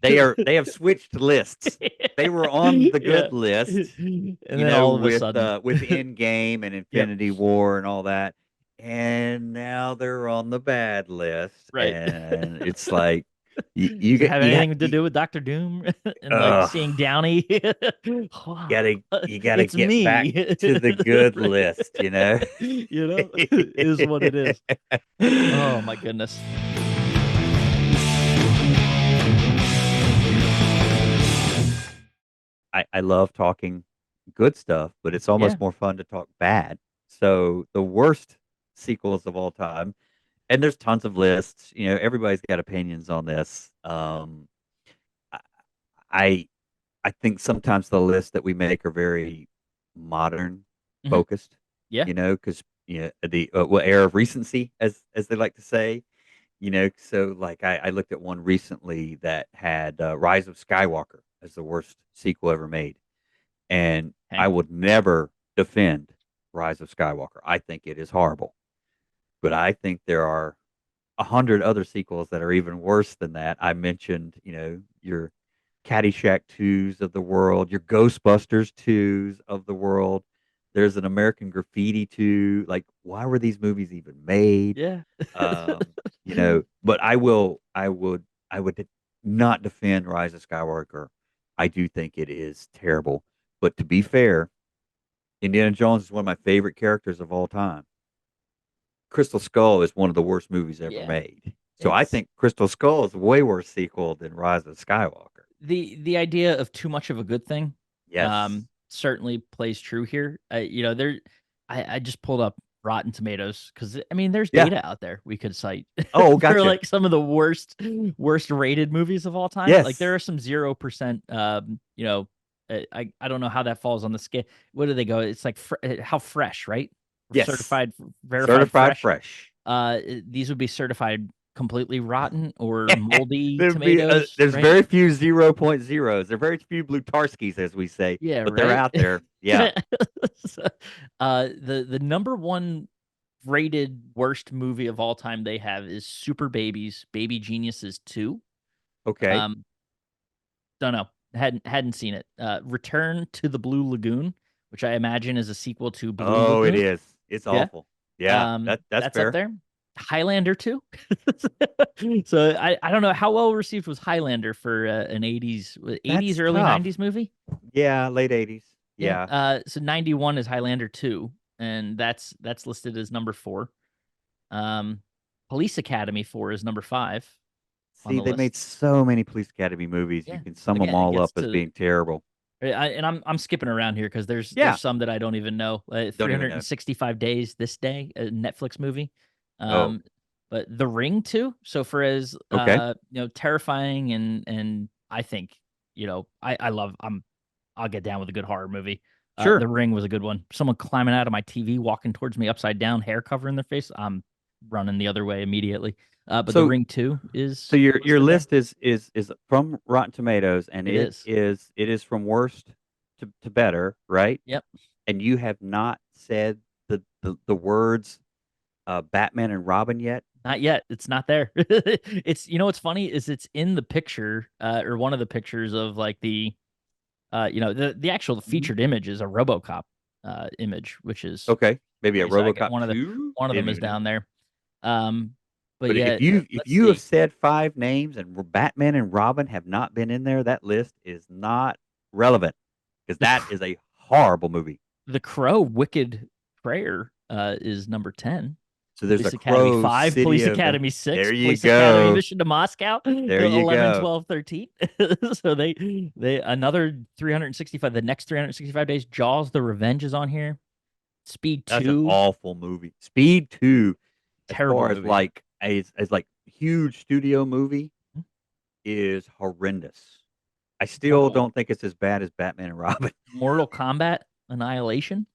they, are they have switched lists. They were on the yeah, good list, and then all of a sudden, with Endgame and yep, Infinity War and all that, and now they're on the bad list, right. and it's like you Does it get have you got anything to do with Doctor Doom and like ugh, seeing Downey? Wow, you gotta it's get back me. to the good Right. list, you know. Is what it is. Oh my goodness. I love talking good stuff, but it's Yeah. almost more fun to talk bad. So the worst sequels of all time, and there's tons of lists. Everybody's got opinions on this. I I I think sometimes the lists that we make are very modern hmm focused. Yeah. Because the era of recency, as they like to say. So like I looked at one recently that had Rise of Skywalker as the worst sequel ever made. And Okay. I would never defend. Rise of Skywalker. I think it is horrible, but I think there are 100 other sequels that are even worse than that. I mentioned, your Caddyshack 2s of the world, your Ghostbusters 2s of the world. There's an American Graffiti 2. Like, why were these movies even made? Yeah. But I would not defend Rise of Skywalker. I do think it is terrible. But to be fair, Indiana Jones is one of my favorite characters of all time. Crystal Skull is one of the worst movies ever Yeah. made. So I It's think Crystal Skull is a way worse sequel than Rise of Skywalker. the idea of too much of a good thing Yes. certainly plays true here. There I just pulled up Rotten Tomatoes because I mean there's Yeah. data out there we could cite Oh, for gotcha. like some of the worst rated movies of all time. Like Yes. there are some 0% I don't know how that falls on the scale. What do they go? It's like how fresh, right? Yes. Certified verified Certified fresh. fresh. These would be certified completely rotten or Yeah. moldy tomatoes, There's right? very few 0.0s. There are very few Blutarskis, as we say, Yeah, but they're right. out there. Yeah. So, the number one rated worst movie of all time they have is Super Babies, Baby Geniuses 2. Okay. Um, don't know. Hadn't seen it. Return to the Blue Lagoon, which I imagine is a sequel to Blue Oh, it Lagoon. is. It's Yeah. awful. Yeah. That's That's up fair. there. Highlander 2. So I don't know how well received was Highlander for an 80s That's early tough. 90s movie. Yeah. Late 80s. Yeah. Yeah. So 91 is Highlander 2, and that's listed as number 4. Um, Police Academy 4 is number 5 on See, the they made list. so many Police Academy movies. You Yeah. can sum them Again, it all gets up as to being terrible. and I'm skipping around here because Yeah. there's some that I don't even know. Don't even know. 365 Days This Day, a Netflix movie. Oh, Um, but The Ring too. So for as okay. terrifying and I think I love I'll get down with a good horror movie. The Sure. Ring was a good one. Someone climbing out of my TV, walking towards me upside down, hair covering their face. I'm running the other way immediately. But The So Ring 2 So is your listed there. list is from Rotten Tomatoes, and It is. it is from worst to better, right? Yep. And you have not said the words Batman and Robin yet. Not yet. It's not there. It's what's funny is it's in the picture, or one of the pictures of like the actual Mhm. featured image is a RoboCop image, which is Okay, maybe a crazy. I get RoboCop 2. one of them Didn't is even know. down there. Um, but But yeah, if let's you have see. said five names and Batman and Robin have not been in there, that list is not relevant because The that Cr- is a horrible movie. the Crow Wicked Prayer is number 10. So there's a Police Academy Crow 5, City Police of. Academy There 6, you Police Academy go. Mission to Moscow, There you 11, go. 12, 13. So they another 365, the next 365 days. Jaws The Revenge is on here. Speed That's an 2, awful movie. Speed 2, as terrible far as movie. like as like huge studio movie, is horrendous. I still Mortal don't think it's as bad as Batman and Robin. Mortal Kombat Annihilation,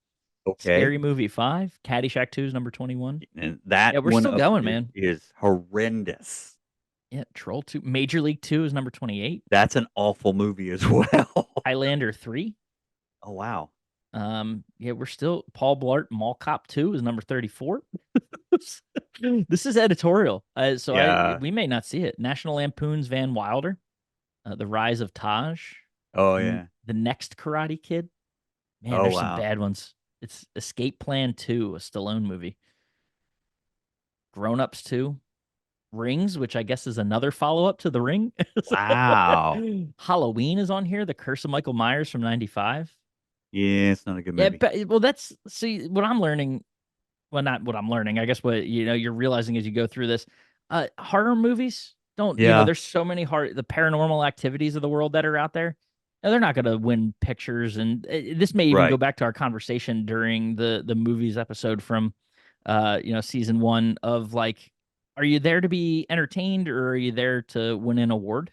Okay. Scary Movie 5, Caddyshack 2 is number 21. And that Yeah, we're one still up going, there man. is horrendous. Yeah, Troll 2, Major League 2 is number 28. That's an awful movie as well. Highlander 3. Oh wow. Yeah, we're still Paul Blart Mall Cop 2 is number 34. This is editorial. So I Yeah. we may not see it. National Lampoon's Van Wilder, The Rise of Taj, Oh and yeah. The Next Karate Kid. Man, Oh there's some wow. bad ones. It's Escape Plan 2, a Stallone movie. Grown Ups 2, Rings, which I guess is another follow-up to The Ring. Wow. Halloween is on here, The Curse of Michael Myers from 95. Yeah, it's not a good Yeah, movie. but well that's see what I'm learning, well, not what I'm learning. I guess what you're realizing as you go through this. Horror movies don't, Yeah. there's so many the paranormal activities of the world that are out there. Now, they're not going to win pictures, and this may even go Right. back to our conversation during the movies episode from, season 1 of like, are you there to be entertained or are you there to win an award?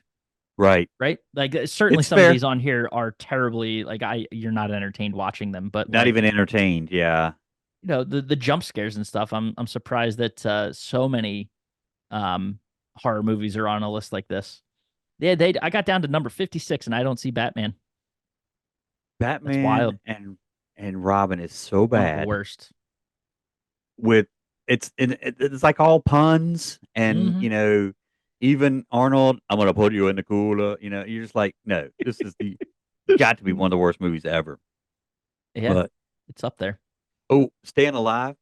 Right. Right? Like certainly It's some of fair. these on here are terribly like you're not entertained watching them, but Not like even entertained. Yeah. the jump scares and stuff. I'm surprised that so many um horror movies are on a list like this. Yeah, I got down to number 56 and I don't see Batman. That's Batman wild. and and Robin is so One of the bad worst. with it's like all puns and Hmm. even Arnold, I'm gonna put you in the cooler. You're just like, no, this is the got to be one of the worst movies ever. Yeah, But it's up there. oh, Staying Alive,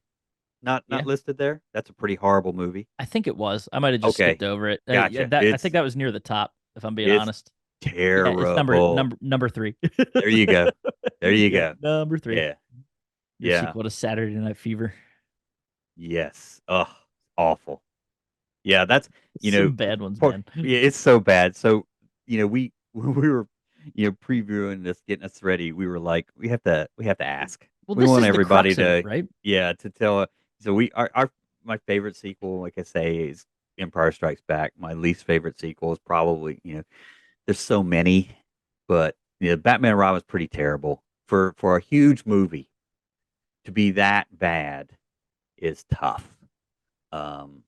not Yeah. listed there. That's a pretty horrible movie. I think it was. I might have just skipped Okay, over it. Yeah, gotcha. that I think It's that was near the top, if I'm being it's honest. Yeah, it's number terrible. number number three. There you go. There you Yep, go. number three. Yeah, Your yeah, sequel to Saturday Night Fever. yes. Ugh, awful. Yeah, that's you know, Some bad ones, poor, man. yeah, it's so bad. So we when we were previewing this, getting us ready, we were like, we have to ask. Well, We this want is the everybody crux of it, to right? yeah to tell. So our my favorite sequel, like I say, is Empire Strikes Back. My least favorite sequel is probably there's so many, but Batman and Robin is pretty terrible for a huge movie to be that bad is tough. Um,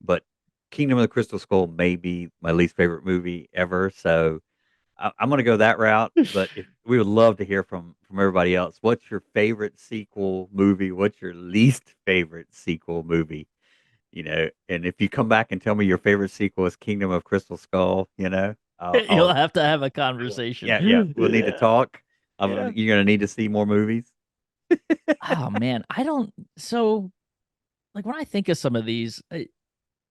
but Kingdom of the Crystal Skull may be my least favorite movie ever, so I'm going to go that route. But if we would love to hear from everybody else, what's your favorite sequel movie? What's your least favorite sequel movie? And if you come back and tell me your favorite sequel is Kingdom of Crystal Skull, You'll have to have a conversation. yeah, yeah, we'll need to Yeah. talk. Yeah. You're going to need to see more movies. Oh man, I don't. So like when I think of some of these,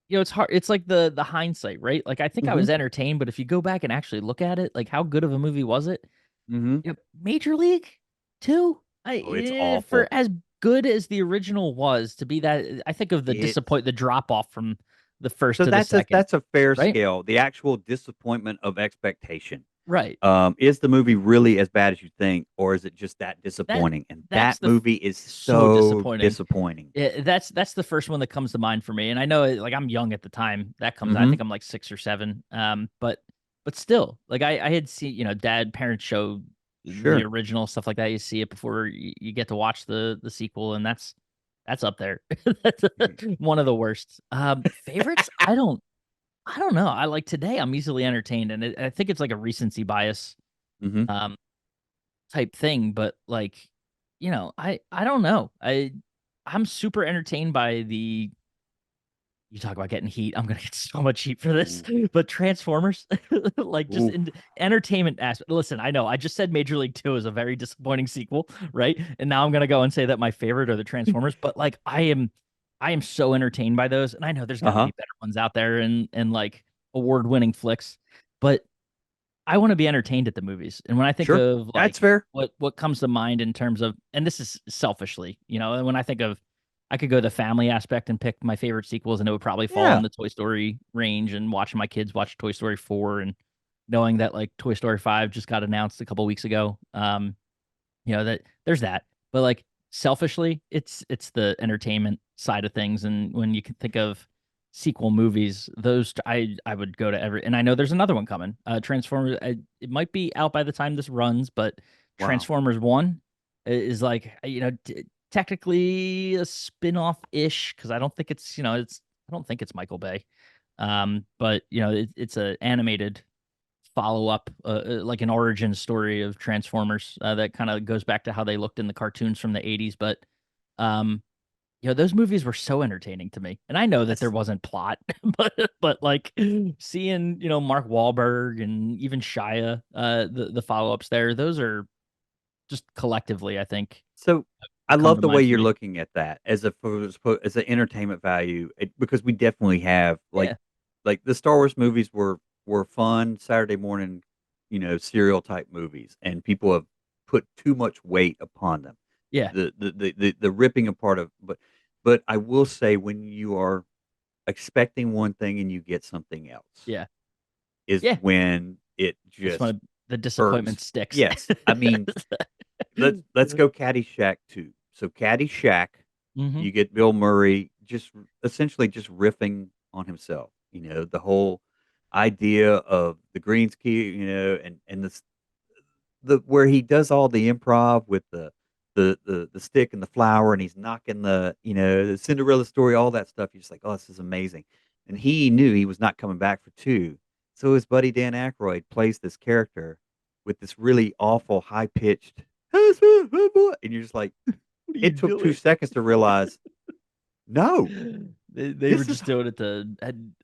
it's hard. It's like the hindsight, right? Like I think I Hmm. was entertained, but if you go back and actually look at it, like how good of a movie was it? Hmm. Major League too. Oh, it's For awful. as good as the original was to be that, I think of It's the drop off from the first So to the second, that's a fair right? scale. The actual disappointment of expectation. Right. Is the movie really as bad as you think, or is it just that That disappointing? And that's that the movie is so so disappointing. disappointing. That's the first one that comes to mind for me. And I know like I'm young at the time that comes out. I Hmm. think I'm like 6 or 7. But still, like I had seen, dad parents show the Sure. original stuff like that. You see it before you get to watch the sequel, and that's up there. That's one of the worst. Favorites? I don't know. I like today I'm easily entertained, and I think it's like a recency bias Hmm. um type thing, but like, I don't know. I'm super entertained by the you talk about getting heat. I'm gonna get so much heat for this, Ooh, but Transformers, like just ooh. in entertainment aspect. Listen, I know I just said Major League Two is a very disappointing sequel, right? And now I'm gonna go and say that my favorite are the Transformers, but like I am so entertained by those, and I know there's Uh got to huh. be better ones out there and like award-winning flicks, but I want to be entertained at the movies. And when I think Sure. of That's like fair. what comes to mind in terms of, and this is selfishly, and when I think of, I could go the family aspect and pick my favorite sequels, and it would probably fall in Yeah. the Toy Story range. And watching my kids watch Toy Story 4 and knowing that like Toy Story 5 just got announced a couple weeks ago. That there's that. But like selfishly, it's the entertainment side of things. And when you can think of sequel movies, those I would go to every. And I know there's another one coming. Transformers. It might be out by the time this runs, but Wow. Transformers One is like technically a spin-off ish because I don't think it's I don't think it's Michael Bay. But it's a animated follow up, like an origin story of Transformers that kind of goes back to how they looked in the cartoons from the 80s. But, um, those movies were so entertaining to me. And I know that there That's wasn't plot, but like seeing, Mark Wahlberg and even Shia, the follow ups there, those are just collectively, I think, So I come love to the way mind for you're me. looking at that as an entertainment value because we definitely have Yeah. like the Star Wars movies were fun Saturday morning, serial type movies, and people have put too much weight upon them. Yeah. The ripping apart of but I will say when you are expecting one thing and you get something else Yeah. is Yeah. when it That's just when the disappointment hurts. sticks. Yes, I mean let's go Caddyshack 2. So Caddyshack, Hmm. you get Bill Murray just essentially just riffing on himself. The whole idea of the greens key, and the where he does all the improv with the stick and the flower, and he's knocking the Cinderella story, all that stuff. You're just like, oh, this is amazing. And he knew he was not coming back for two, so his buddy Dan Aykroyd plays this character with this really awful high pitched. and you're just like, What are you it took two doing? seconds to realize, no, They were this is just doing it to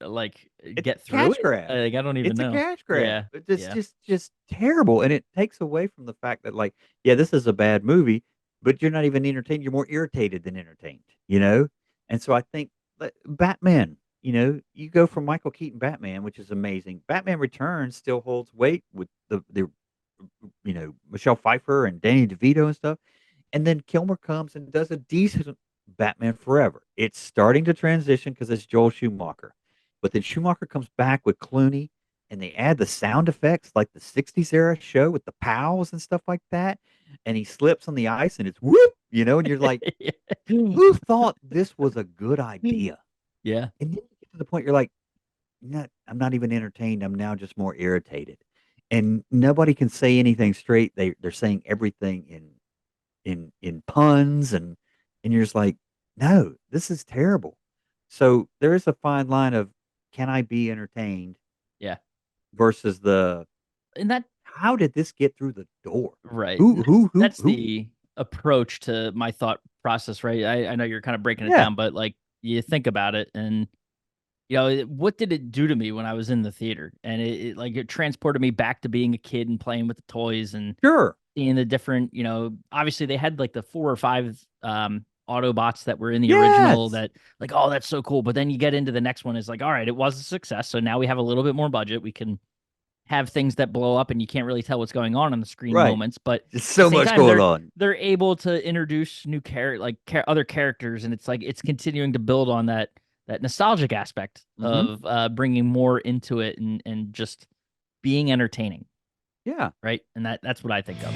like it's get a through cash it. grab. Like I don't even It's a know. cash grab. Yeah, It's yeah, just terrible, and it takes away from the fact that, like, yeah, this is a bad movie, but you're not even entertained. You're more irritated than entertained, you know. And so I think that Batman, you go from Michael Keaton Batman, which is amazing. Batman Returns still holds weight with the Michelle Pfeiffer and Danny DeVito and stuff. And then Kilmer comes and does a decent Batman Forever. It's starting to transition because it's Joel Schumacher. But then Schumacher comes back with Clooney and they add the sound effects like the 60s era show with the pals and stuff like that. And he slips on the ice and it's whoop, and you're like, who thought this was a good idea? yeah. And then you get to the point you're like, I'm not even entertained. I'm now just more irritated. And nobody can say anything straight. They're saying everything in puns and you're just like, no, this is terrible. So there is a fine line of can I be entertained Yeah. versus the And that how did this get through the door? right. Who And who who that's who? the approach to my thought process, right? I know you're kind of breaking it Yeah, down, but like you think about it and what did it do to me when I was in the theater? And it transported me back to being a kid and playing with the toys and sure. seeing the different, obviously they had like the 4 or 5 Autobots that were in the original Yes. that like, oh, that's so cool. But then you get into the next one, it's like, all right, it was a success. So now we have a little bit more budget. We can have things that blow up and you can't really tell what's going on the screen Right. moments. But at There's the so same much time, going they're on. they're able to introduce new other characters, and it's like it's continuing to build on that nostalgic aspect Hmm. of bringing more into it and just being entertaining, Yeah. right? And that's what I think of.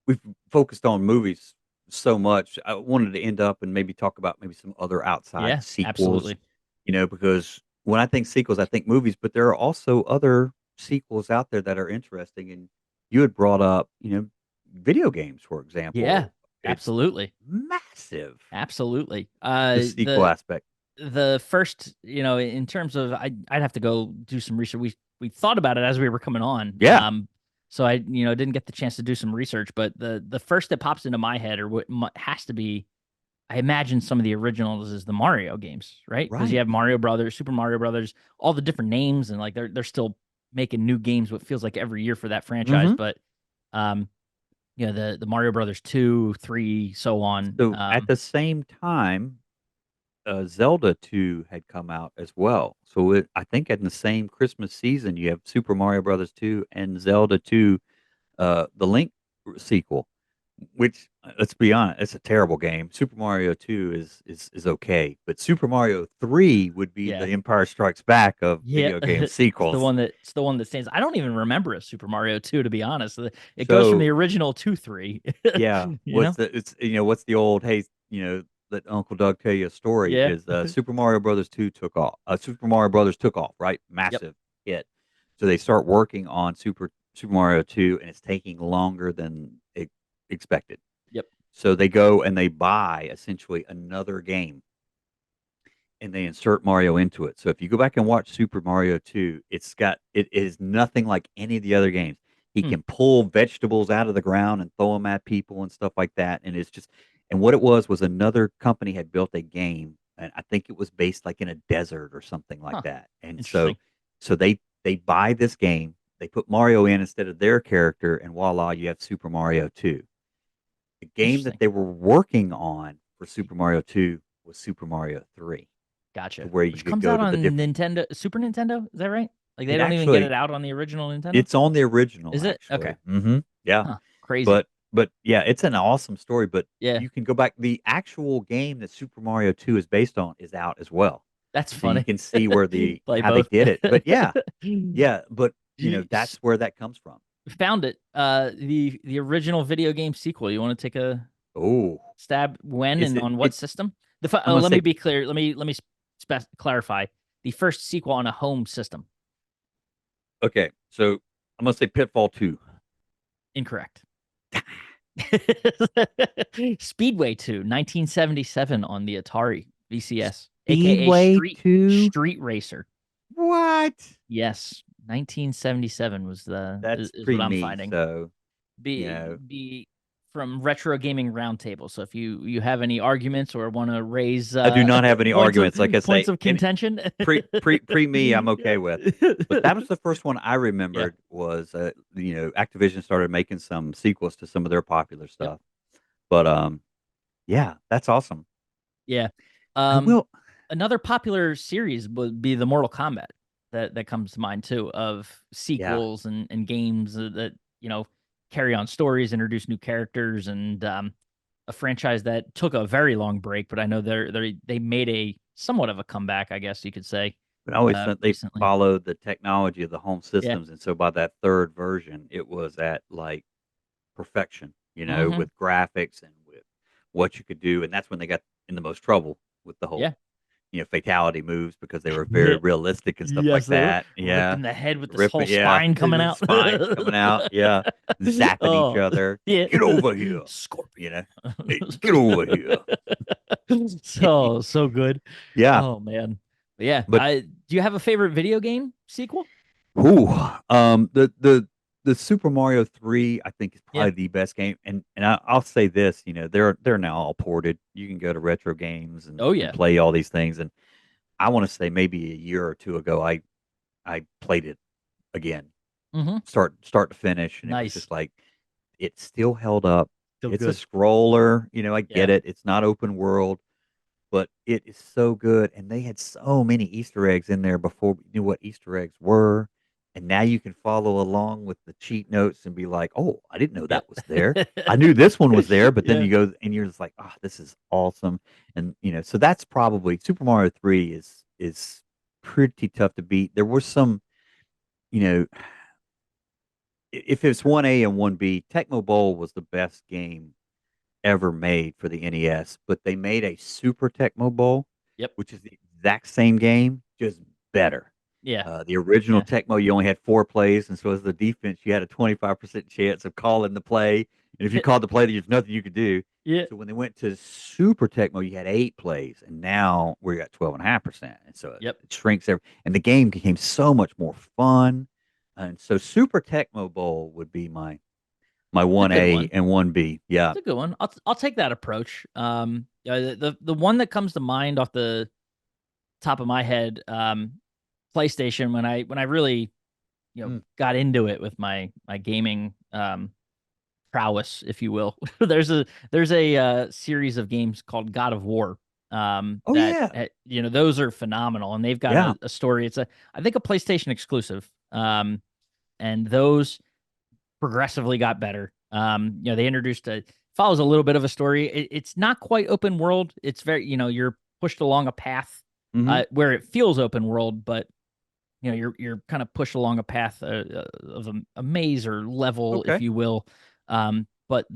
We've focused on movies so much. I wanted to end up and maybe talk about maybe some other outside Yeah, sequels, absolutely. because when I think sequels, I think movies, but there are also other sequels out there that are interesting. And you had brought up, video games, for Yeah, example. It's absolutely. massive, Absolutely. the sequel aspect. The first, in terms of I'd have to go do some research. We thought about it as we were coming on. Yeah, So I, didn't get the chance to do some research, but the first that pops into my head or what has to be, I imagine some of the originals is the Mario games, right? Because you right. have Mario Brothers, Super Mario Brothers, all the different names, and like they're still making new games. What feels like every year for that franchise, Hmm. but um, the Mario Brothers 2, 3, so on. So at the same time, Zelda 2 had come out as well. So I think in the same Christmas season, you have Super Mario Brothers 2 and Zelda 2, the Link sequel, which let's be honest, it's a terrible game. Super Mario 2 is okay, but Super Mario 3 would be Yeah, the Empire Strikes Back of yeah, video game it's the sequels. one that it's the one that stands. I don't even remember a Super Mario 2 to be honest. It goes from the So original to 3. yeah, you know? what's the old, hey, let Uncle Doug tell you a story Yeah. is Super Mario Brothers 2 took off. Super Mario Brothers took off, right? Yep. Massive hit. So they start working on Super Mario 2 and it's taking longer than expected. Yep. So they go and they buy essentially another game and they insert Mario into it. So if you go back and watch Super Mario 2, it is nothing like any of the other games. He Hmm. can pull vegetables out of the ground and throw them at people and stuff like that. And it's just, and what it was another company had built a game, and I think it was based like in a desert or something like Huh. that. And Interesting. so they buy this game, they put Mario in instead of their character, and voila, you have Super Mario 2. The game that Interesting. they were working on for Super Mario 2 was Super Mario 3, to Gotcha. where you Which could comes go out to the on different. Nintendo, Super Nintendo. Is that right? Like they It don't even get actually it out on the original Nintendo. it's on the original, Is it? Okay. actually. Yeah. Huh. Crazy. But yeah, it's an awesome story, but Yeah. you can go back, the actual game that Super Mario 2 is based on is out as well. That's So you funny. can see where Play how they both. did it. But yeah, yeah, but S- that's where that comes from. Found it. The original video game sequel. You want to take a Oh, stab when is and it on what it system? I'm gonna Let me say, be clear. Let me clarify. The first sequel on a home system. okay, so I'm gonna say Pitfall 2. Incorrect. Speedway 2, 1977 on the Atari VCS, aka Speedway 2? Street Racer. What? Yes. 1977 was That's is what pre I'm me. finding. So, you Be know, be from Retro Gaming Roundtable. So if you have any arguments or want to raise I do not have any points of arguments. Like I points say, of and contention. pre me, I'm okay with. But that was the first one I Yeah. remembered was, Activision started making some sequels to some of their popular Yep. stuff. But yeah, that's awesome. Yeah. I Um, will. Another popular series would be the Mortal Kombat that comes to mind too, of Yeah, sequels and games that carry on stories, introduce new characters, and a franchise that took a very long break, but I know they made a somewhat of a comeback, I guess you could say, but I always thought they recently. followed the technology of the home Yeah. systems, and so by that third version, it was at like perfection. Hmm. With graphics and with what you could do, and that's when they got in the most trouble with the whole Yeah. fatality moves because they were very Yeah. realistic and stuff like Yes, they were that. Yeah. ripping the head with this whole Ripping, yeah. spine coming The out. spines coming out. Yeah. Zapping each Oh, other. yeah. Get over here. Scorpion. You know, hey, get over here. So good. Yeah. Oh man. But yeah, But I do you have a favorite video game sequel? who, the Super Mario 3, I think is Yeah. probably the best game. And I'll say this, they're now all ported. You can go to retro games Oh and yeah. play all these things. And I want to say maybe a year or two ago, I played it again, Hmm. start to finish, and it was Nice. just like it still held up. Still It's a good. scroller, I Yeah. get it. It's not open world, but it is so good. And they had so many Easter eggs in there before we knew what Easter eggs were. And now you can follow along with the cheat notes and be like, oh, I didn't know Yep. that was there. I knew this one was there, but then Yeah. you go and you're just like, oh, this is awesome. And so that's probably Super Mario 3 is pretty tough to beat. There were some, you know, if it's 1A and 1B, Tecmo Bowl was the best game ever made for the NES, but they made a Super Tecmo Bowl, Yep. which is the exact same game, just better. Yeah. The original Yeah. Tecmo, you only had 4 plays, and so as the defense, you had a 25% chance of calling the play. And if you called the play, there's nothing you could do. Yeah. So when they went to Super Tecmo, you had 8 plays, and now we're at 12.5%. And so Yep. it shrinks every, and the game became so much more fun. And so Super Tecmo Bowl would be my It's a one good A one. and 1B. Yeah. It's a good one. I'll take that approach. Yeah, the one that comes to mind off the top of my head, PlayStation, when I really Mm. got into it with my gaming prowess, if you will. There's a series of games called God of War. Oh That yeah. those are phenomenal, and they've got Yeah. a story. It's a I think a PlayStation exclusive. And those progressively got better. They introduced a follows a little bit of a story. It's not quite open world. It's very, you're pushed along a path Mhm. where it feels open world, but you're kind of pushed along a path of a maze or level, if Okay. you will. But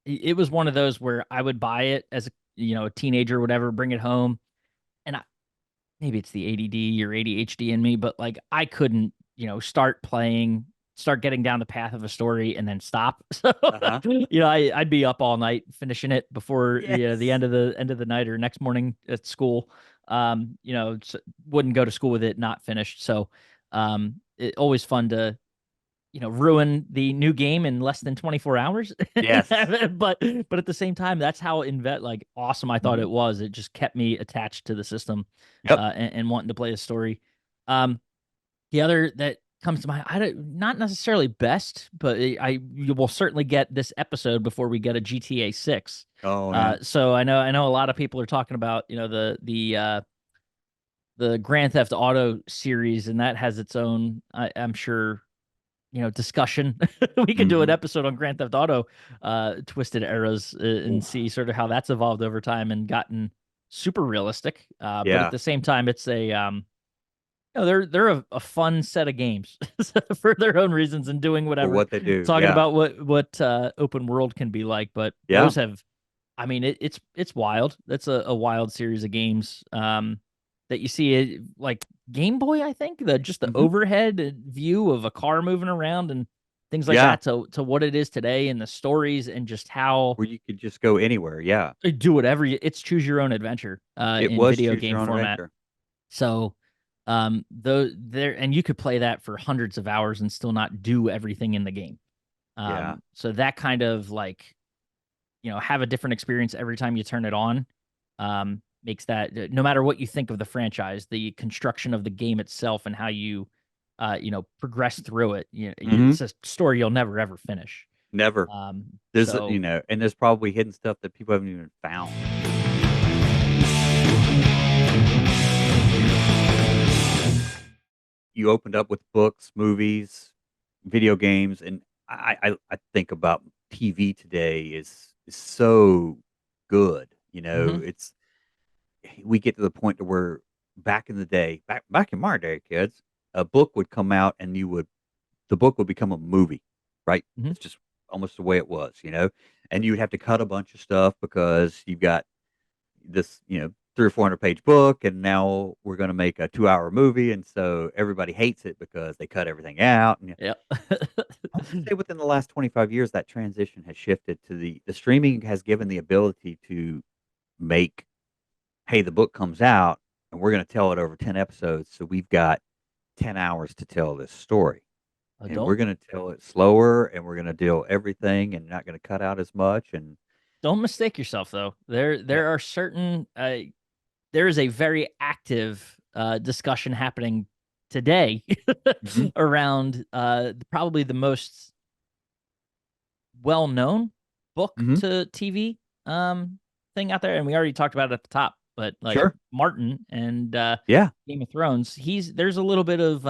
it was one of those where I would buy it as a teenager or whatever, bring it home, and maybe it's the ADD or ADHD in me, but like I couldn't, start playing, start getting down the path of a story and then stop. So, Uh-huh. I'd be up all night finishing it before the Yes. end of the night or next morning at school. Wouldn't go to school with it not finished. So, it always fun to ruin the new game in less than 24 hours. Yes. But at the same time, that's how like awesome I thought Mhm. it was. It just kept me attached to the system, Yep. and wanting to play the story. um the other that comes to mind, I don't, not necessarily best, but you will certainly get this episode before we get a GTA 6. Oh, yeah. So I know a lot of people are talking about the Grand Theft Auto series, and that has its own, I'm sure, discussion. We could do an Mhm. episode on Grand Theft Auto, twisted eras, Ooh. and see sort of how that's evolved over time and gotten super realistic. But at Yeah. the same time, it's they're a fun set of games for their own reasons and doing For whatever. what they do. Talking Yeah. about what open world can be like, but Yeah. those have, I mean, it's wild. That's a wild series of games. That you see it like Game Boy, I think the just the Mhm. overhead view of a car moving around and things like Yeah. that to what it is today and the stories and just how Where you could just go anywhere. Yeah. do whatever it's choose your own adventure It in was video choose game your own format. adventure. So Though there, and you could play that for hundreds of hours and still not do everything in the game. Yeah. So that kind of like, have a different experience every time you turn it on. Makes that no matter what you think of the franchise, the construction of the game itself and how you, progress through it. Hmm. It's a story you'll never ever finish. Never. There's a, So and there's probably hidden stuff that people haven't even found. You opened up with books, movies, video games, and I think about TV today is so good. mhm, It's we get to the point to where back in the day, back in my day, kids, a book would come out and the book would become a movie, right? mhm. It's just almost the way it was. And you would have to cut a bunch of stuff because you've got this, 300 or 400 page book, and now we're going to make a 2 hour movie. And so everybody hates it because they cut everything out. And Yeah. I want to say within the last 25 years, that transition has shifted to the streaming has given the ability to make, hey, the book comes out and we're going to tell it over 10 episodes. So we've got 10 hours to tell this story. And we're Don't going to tell it slower and we're going to deal everything and not going to cut out as much. And don't mistake yourself though. There yeah. there are certain there is a very active discussion happening today Hmm. around probably the most well-known book Hmm. to TV thing out there, and we already talked about it at the top, but like Sure. Martin and Yeah. Game of Thrones, there's a little bit of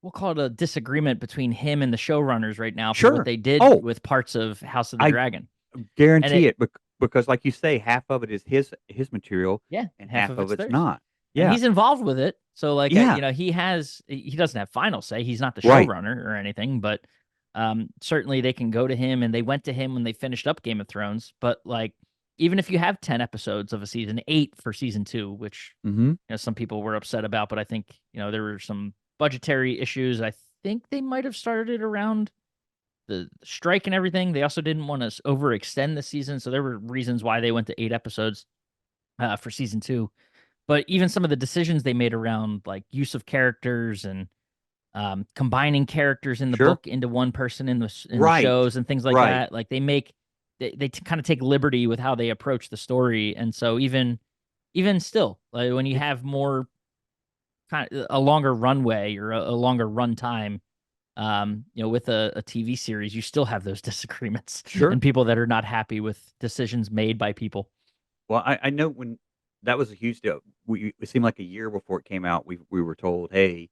we'll call it a disagreement between him and the showrunners right now for what Sure. they did Oh, with parts of House of the I Dragon. And guarantee it it because, like you say, half of it is his material Yeah, and half half of of it's it's theirs. not. And Yeah. he's involved with it. So like Yeah. he doesn't have final say. He's not the Right. showrunner or anything, but certainly they can go to him and they went to him when they finished up Game of Thrones, but like even if you have 10 episodes of a season, 8 for season 2, which Hmm. some people were upset about, but I think, there were some budgetary issues. I think they might have started around the strike and everything. They also didn't want to overextend the season, so there were reasons why they went to 8 episodes for season 2. But even some of the decisions they made around, like, use of characters and, combining characters in the Sure. book into one person in the Right. shows and things like Right. that, like, they kinda take liberty with how they approach the story, and so even still, like, when you It's have more a longer runway or a longer runtime, with a TV series, you still have those disagreements sure. and people that are not happy with decisions made by people. Well, I know when that was a huge deal. It seemed like a year before it came out, we were told, "Hey,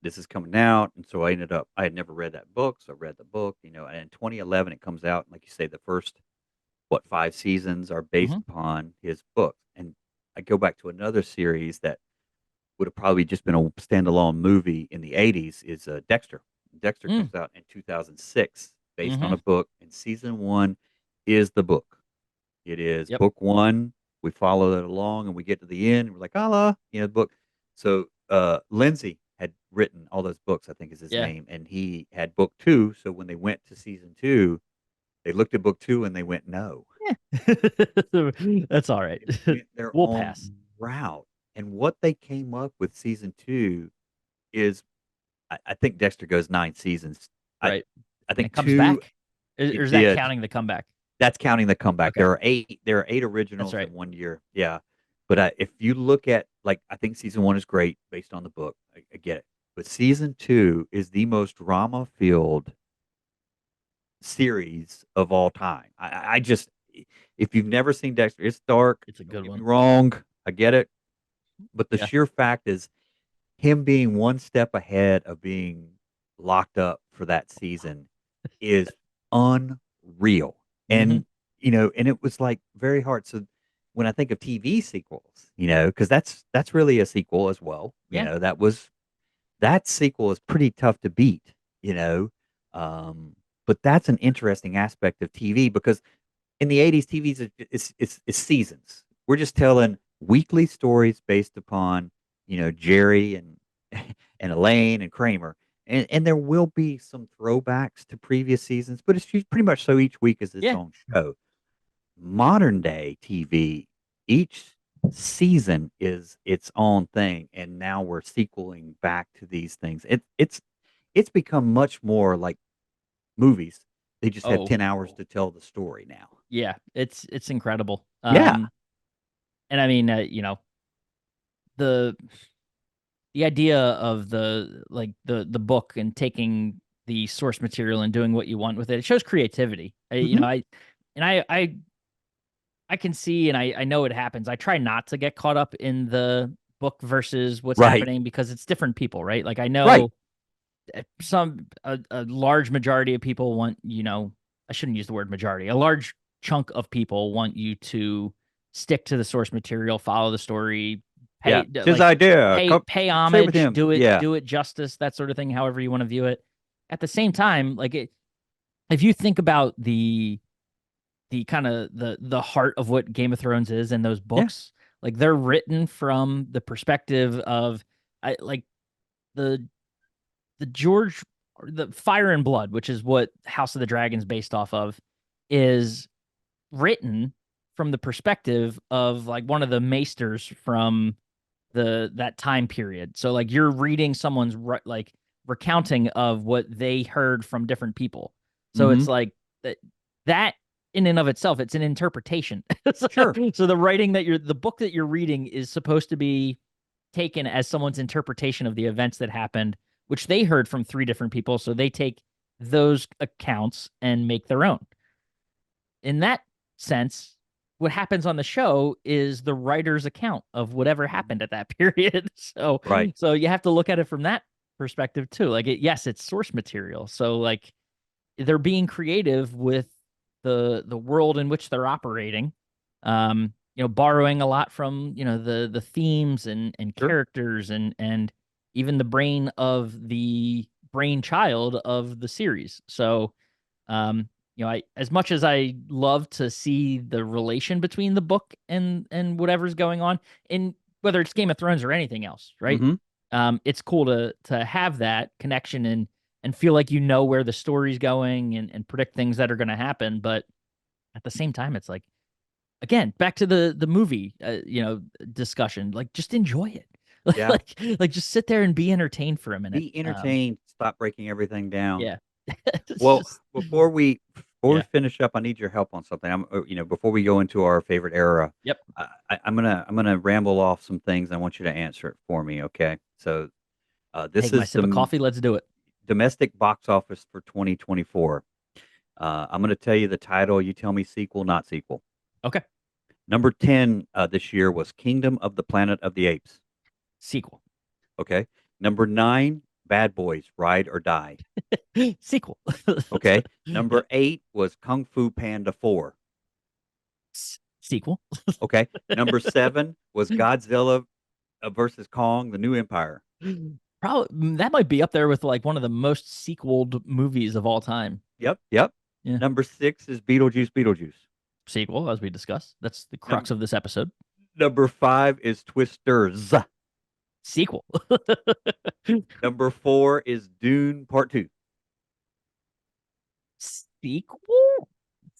this is coming out," and so I had never read that book, so I read the book, and in 2011 it comes out, and like you say, the first, what, 5 seasons are based Mhm, upon his book, and I go back to another series that would have probably just been a standalone movie in the '80s is, Dexter. Dexter mm, comes out in 2006 based on mhm, a book, and season 1 is the book. It is yep, book 1, we follow it along, and we get to the end, and we're like, "Allah," book. So, Lindsay had written all those books, I think is his yeah. name, and he had book 2, so when they went to season 2, they looked at book 2 and they went, "No." Yeah. That's alright. They went their We'll own pass. route, and what they came up with season 2 is I think Dexter goes 9 seasons. I Right. I And think it comes 2 back? Or it is that did. counting the comeback? That's counting the comeback. Okay. There are 8 That's originals right. in 1 year. Yeah. But, if you look at like, I think season 1 is great based on the book. I get it. But season 2 is the most drama-filled series of all time. I just if you've never seen Dexter, it's dark, It's a don't good get me one. wrong, I get it, but the Yeah. sheer fact is him being one step ahead of being locked up for that season is unreal. Mhm. And it was, like, very hard. So, when I think of TV sequels, because that's really a sequel as well, Yeah. that sequel is pretty tough to beat, you know? Um, but that's an interesting aspect of TV because in the '80s, TV is seasons. We're just telling weekly stories based upon, Jerry and and Elaine and Kramer, and there will be some throwbacks to previous seasons, but it's just pretty much so each week is its Yeah. own show. Modern day TV, each season is its own thing, and now we're sequeling back to these things. It's become much more like movies. They just have Oh, 10 hours to tell the story now. yeah, it's incredible. Yeah. And I mean, the the idea of the book and taking the source material and doing what you want with it, it shows creativity. Mhm. I can see and I know it happens. I try not to get caught up in the book versus what's Right. happening because it's different people, right? Like I Right. know a large majority of people want, I shouldn't use the word majority. A large chunk of people want you to stick to the source material, follow the story, Yeah. pay It's his like idea. pay Come pay stay with homage, him. do it Yeah. do it justice, that sort of thing, however you want to view it. At the same time, if you think about the kind of the heart of what Game of Thrones is in those Yeah. books, like they're written from the perspective of I like the the George the Fire and Blood, which is what House of the Dragon's based off of, is written from the perspective of like one of the maesters from the that time period. So like you're reading someone's like recounting of what they heard from different people. So it's Mhm. like that in and of itself, it's an interpretation. so, Sure. so the book that you're reading is supposed to be taken as someone's interpretation of the events that happened, which they heard from three different people. So they take those accounts and make their own. In that sense, what happens on the show is the writer's account of whatever Mhm. happened at that period. So, Right. so you have to look at it from that perspective too. Like, yes, it's source material. So, like, they're being creative with the world in which they're operating. Borrowing a lot from the themes and Sure. characters and even the brain of the brainchild of the series. So I as much as I love to see the relation between the book and whatever's going on in whether it's Game of Thrones or anything else, right? Mhm. It's cool to have that connection and feel like you know where the story's going and predict things that are going to happen. But at the same time, it's like again back to the movie, discussion. Like just enjoy it, Yeah. like just sit there and be entertained for a minute. Be entertained. Stop breaking everything down. Yeah, it's Well, just before we yeah, finish up, I need your help on something. Before we go into our favorite era, yep. I'm gonna ramble off some things. I want you to answer it for me, okay? So, this Take my is sip of the coffee. Let's do it. domestic box office for 2024. I'm gonna tell you the title. You tell me sequel, not sequel. Okay, Number 10 this year was Kingdom of the Planet of the Apes. sequel. Okay. Number 9, Bad Boys, Ride or Die. Sequel. Okay. Number 8 was Kung Fu Panda 4. Sequel. Okay. Number 7 was Godzilla versus Kong, The New Empire. Probably that might be up there with like one of the most sequeled movies of all time. Yep. Yep. Yeah. Number 6 is Beetlejuice, Beetlejuice. Sequel, as we discussed. That's the crux Num- of this episode. Number 5 is Twisters. Sequel. Number 4 is Dune Part 2. Sequel?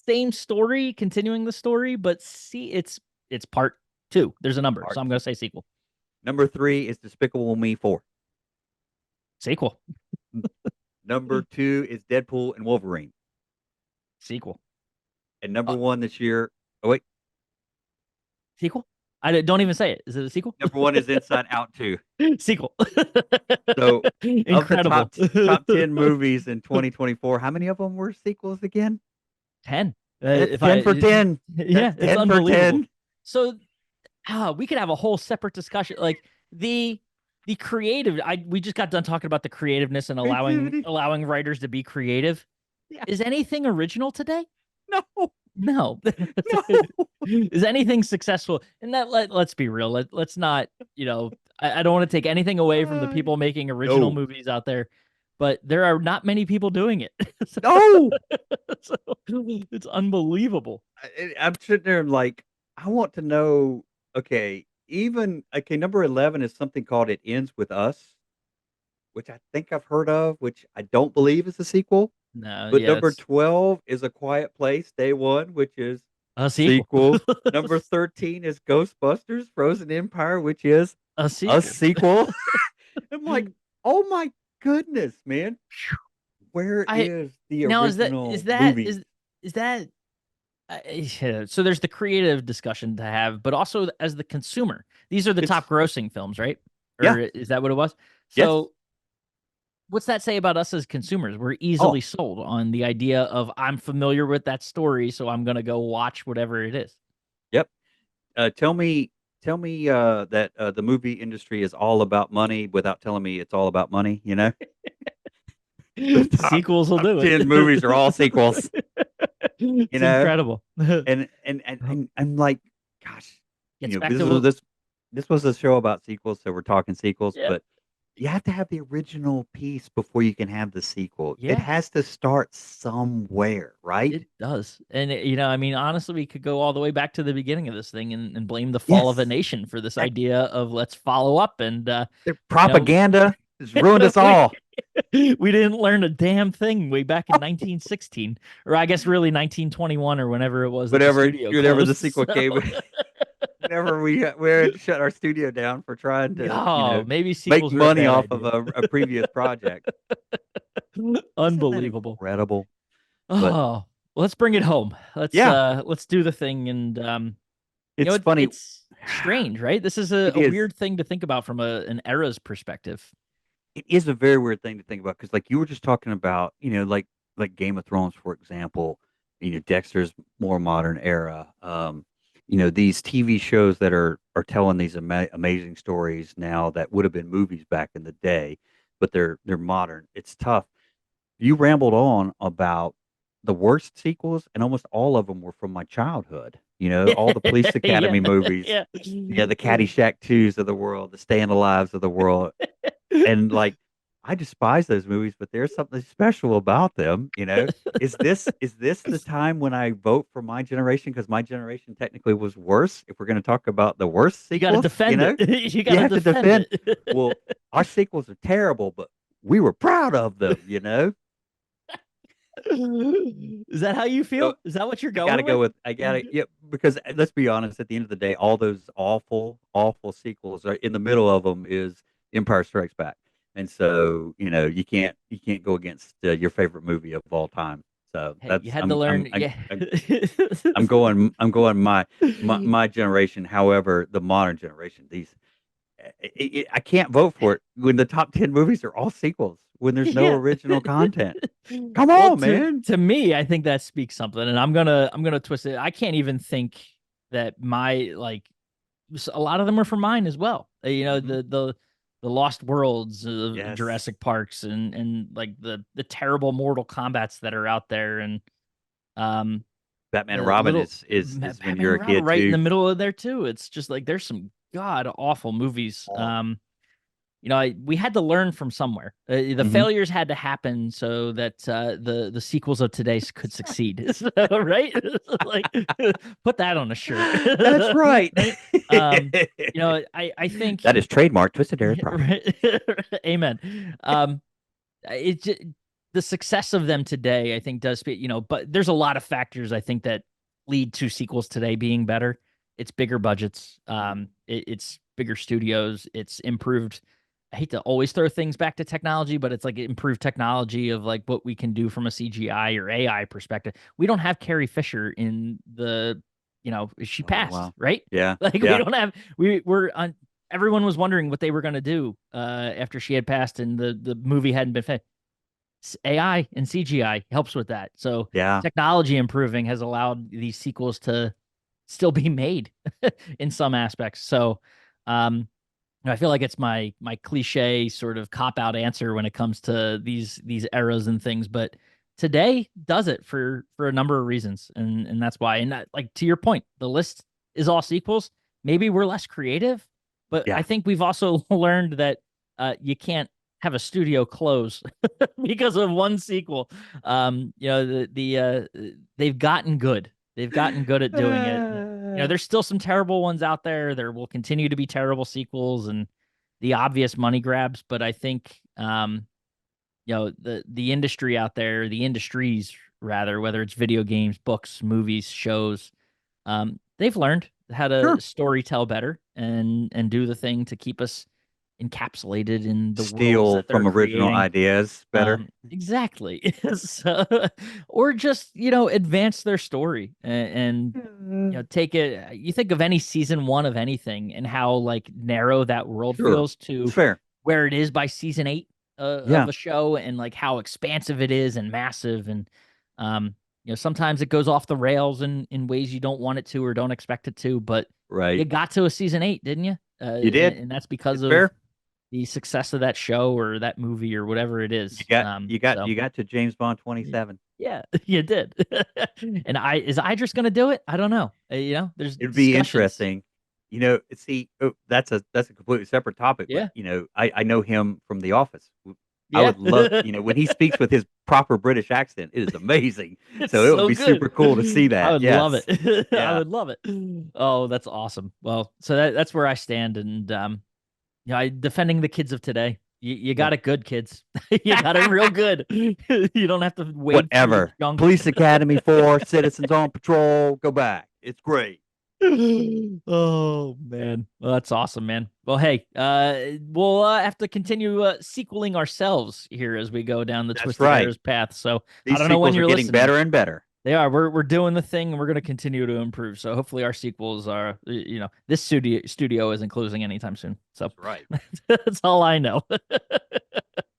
Same story, continuing the story, but see it's part two. There's a number, so Part I'm 2. gonna say sequel. Number 3 is Despicable Me 4. Sequel. Number 2 is Deadpool and Wolverine. Sequel. And number Uh, 1 this year, oh wait, Sequel? Don't even say it. Is it a sequel? number 1 is Inside Out 2. Sequel. So, of the Incredible. top 10 movies in 2024, how many of them were sequels again? 10. That's If 10 for I 10. Yeah, That's it's 10 for unbelievable. 10. So we could have a whole separate discussion. Like the creative we just got done talking about the creativeness and allowing Creativity. allowing writers to be creative. Yeah. Is anything original today? No. No. No. Is anything successful? And let's be real. Let's not, I don't want to take anything away from the Uh, people making original no. movies out there, but there are not many people doing it. so, No. so it's unbelievable. I'm sitting there and like, I want to know, okay, number 11 is something called It Ends With Us, which I think I've heard of, which I don't believe is a sequel. No, But yeah, number it's 12 is A Quiet Place, Day One, which is A sequel. sequel. Number 13 is Ghostbusters Frozen Empire, which is A a sequel. sequel. I'm like, oh my goodness, man. Where I is the now original movies? is that yeah, so there's the creative discussion to have, but also as the consumer, these are the top It's, grossing films, right? Or yeah, is that what it was? yes. So what's that say about us as consumers? We're Oh, easily sold on the idea of I'm familiar with that story, so I'm gonna go watch whatever it is. yep. Tell me that the movie industry is all about money without telling me it's all about money. The Sequels will top do 10 movies are all sequels. You It's know, incredible. and I'm like, gosh, Gets back this to was what, this was a show about sequels, so we're talking sequels, yeah, but you have to have the original piece before you can have the sequel. It yeah. has to start somewhere, right? It does. And I mean, honestly, we could go all the way back to the beginning of this thing and blame the fall of a Yes, nation for this that idea of let's follow up. And, their you know, propaganda has ruined us we, all. we didn't learn a damn thing way back in 1916, or I guess really 1921 or whenever it was that the studio Whenever the closed. sequel So, came, whenever we had to shut our studio down for trying to, oh, maybe make sequels are a money bad off of idea. a previous project. Isn't that Unbelievable. incredible? But Oh, let's bring it home. yeah, Let's do the thing. And it's funny. it's strange, right? This is It a is. weird thing to think about from an era's perspective. It is a very weird thing to think about because, like you were just talking about, like Game of Thrones, for example. Dexter's more modern era. These TV shows that are telling these amazing stories now that would have been movies back in the day, but they're modern. It's tough. You rambled on about the worst sequels, and almost all of them were from my childhood. All the Police Yeah. Academy movies, Yeah. the Caddyshack 2s of the world, the Staying Alives of the world. And, like, I despise those movies, but there's something special about them. Is this the time when I vote for my generation? Because my generation technically was worse. If we're going to talk about the worst You got to sequels, defend it. You got you to have to defend defend. it. Well, our sequels are terrible, but we were proud of them. Is that how you So feel? Is that what you're I gotta going go with? with I gotta yeah, because let's be honest, at the end of the day, all those awful, awful sequels are in the middle of them is Empire Strikes Back. And so, you can't go against your favorite movie of all time. So Hey, you that's had to learn. Yeah. I'm going my generation. However, the modern generation, I can't vote for it when the top 10 movies are all sequels when there's no Yeah. original content. Come Well, on, man. to me, I think that speaks something, and I'm gonna twist it. I can't even think that my like a lot of them are from mine as well. Hmm. The Lost Worlds of Yes. Jurassic Parks and like the terrible Mortal Kombats that are out there, and um Batman and the Robin little is when Batman you're and a Robin kid right in the too. middle of there too. It's just like there's some god awful movies. Oh. We had to learn from somewhere. The Hmm. failures had to happen so that the sequels of today could succeed. So, right? Like put that on a shirt, That's right. right? I think That is trademark Twisted Arrows property. right, amen. It the success of them today, I think, does speak. But there's a lot of factors I think that lead to sequels today being better. It's bigger budgets. Mhm. It's bigger studios. It's improved. I hate to always throw things back to technology, but it's like improved technology of like what we can do from a CGI or AI perspective. We don't have Carrie Fisher in she Oh passed, wow. right? Yeah. Like we Yeah. don't have we're on everyone was wondering what they were going to do after she had passed and the movie hadn't been finished. AI and CGI helps with that. So Yeah. technology improving has allowed these sequels to still be made in some aspects. So I feel like it's my cliche sort of cop out answer when it comes to these eras and things, but today does it for a number of reasons, and that's why. And that, like to your point, the list is all sequels. Maybe we're less creative, but I Yeah. think we've also learned that you can't have a studio close because of one sequel. They've gotten good. They've gotten good at doing it. There's still some terrible ones out there. There will continue to be terrible sequels and the obvious money grabs, but I think the industry out there, the industries rather, whether it's video games, books, movies, shows, they've learned how to Sure. story tell better and do the thing to keep us encapsulated in the worlds Steal that they're from original creating. ideas better. Exactly. So, or just, advance their story and take it. You think of any season one of anything and how like narrow that world Sure. feels It's to fair. where it is by season eight of Yeah. a show, and like how expansive it is and massive. And, sometimes it goes off the rails in ways you don't want it to or don't expect it to, but you Right. got to a season eight, didn't you? You did. And that's because It's of fair. the success of that show or that movie or whatever it You is. got you got So you got to James Bond 27. yeah, you did. And is Idris going to do it? I don't know. There's It'd be discussions. interesting. See, that's a completely separate topic, but Yeah, I know him from The Office. I yeah. would love, when he speaks with his proper British accent, it is amazing. It's So it would so be good. super cool to see I that. would love it. Yes. I Yeah. would love it. Oh, that's awesome. Well, so that's where I stand, and I defending the kids of today. You Yeah. got it good, kids. You got it real good. You don't have to wade through the Whatever. junk. Police Academy 4, Citizens on Patrol, go back. It's great. Oh man, well, that's awesome, man. Well, hey, we'll have to continue sequeling ourselves here as we go down the That's Twisted right. Arrows path. So I These don't know when sequels are you're getting listening. better and better. They are. We're doing the thing, and we're going to continue to improve. So hopefully, our sequels are. This studio isn't closing anytime soon. So That's right. that's all I know.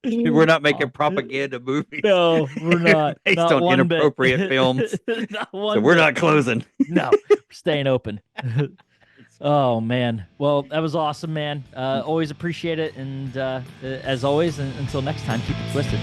We're not making Oh, propaganda movies no, we're not. based Not on one bit. inappropriate films. Not So one we're bit. not closing. No, we're staying open. Oh man. Well, that was awesome, man. Always appreciate it, and as always, until next time, keep it twisted.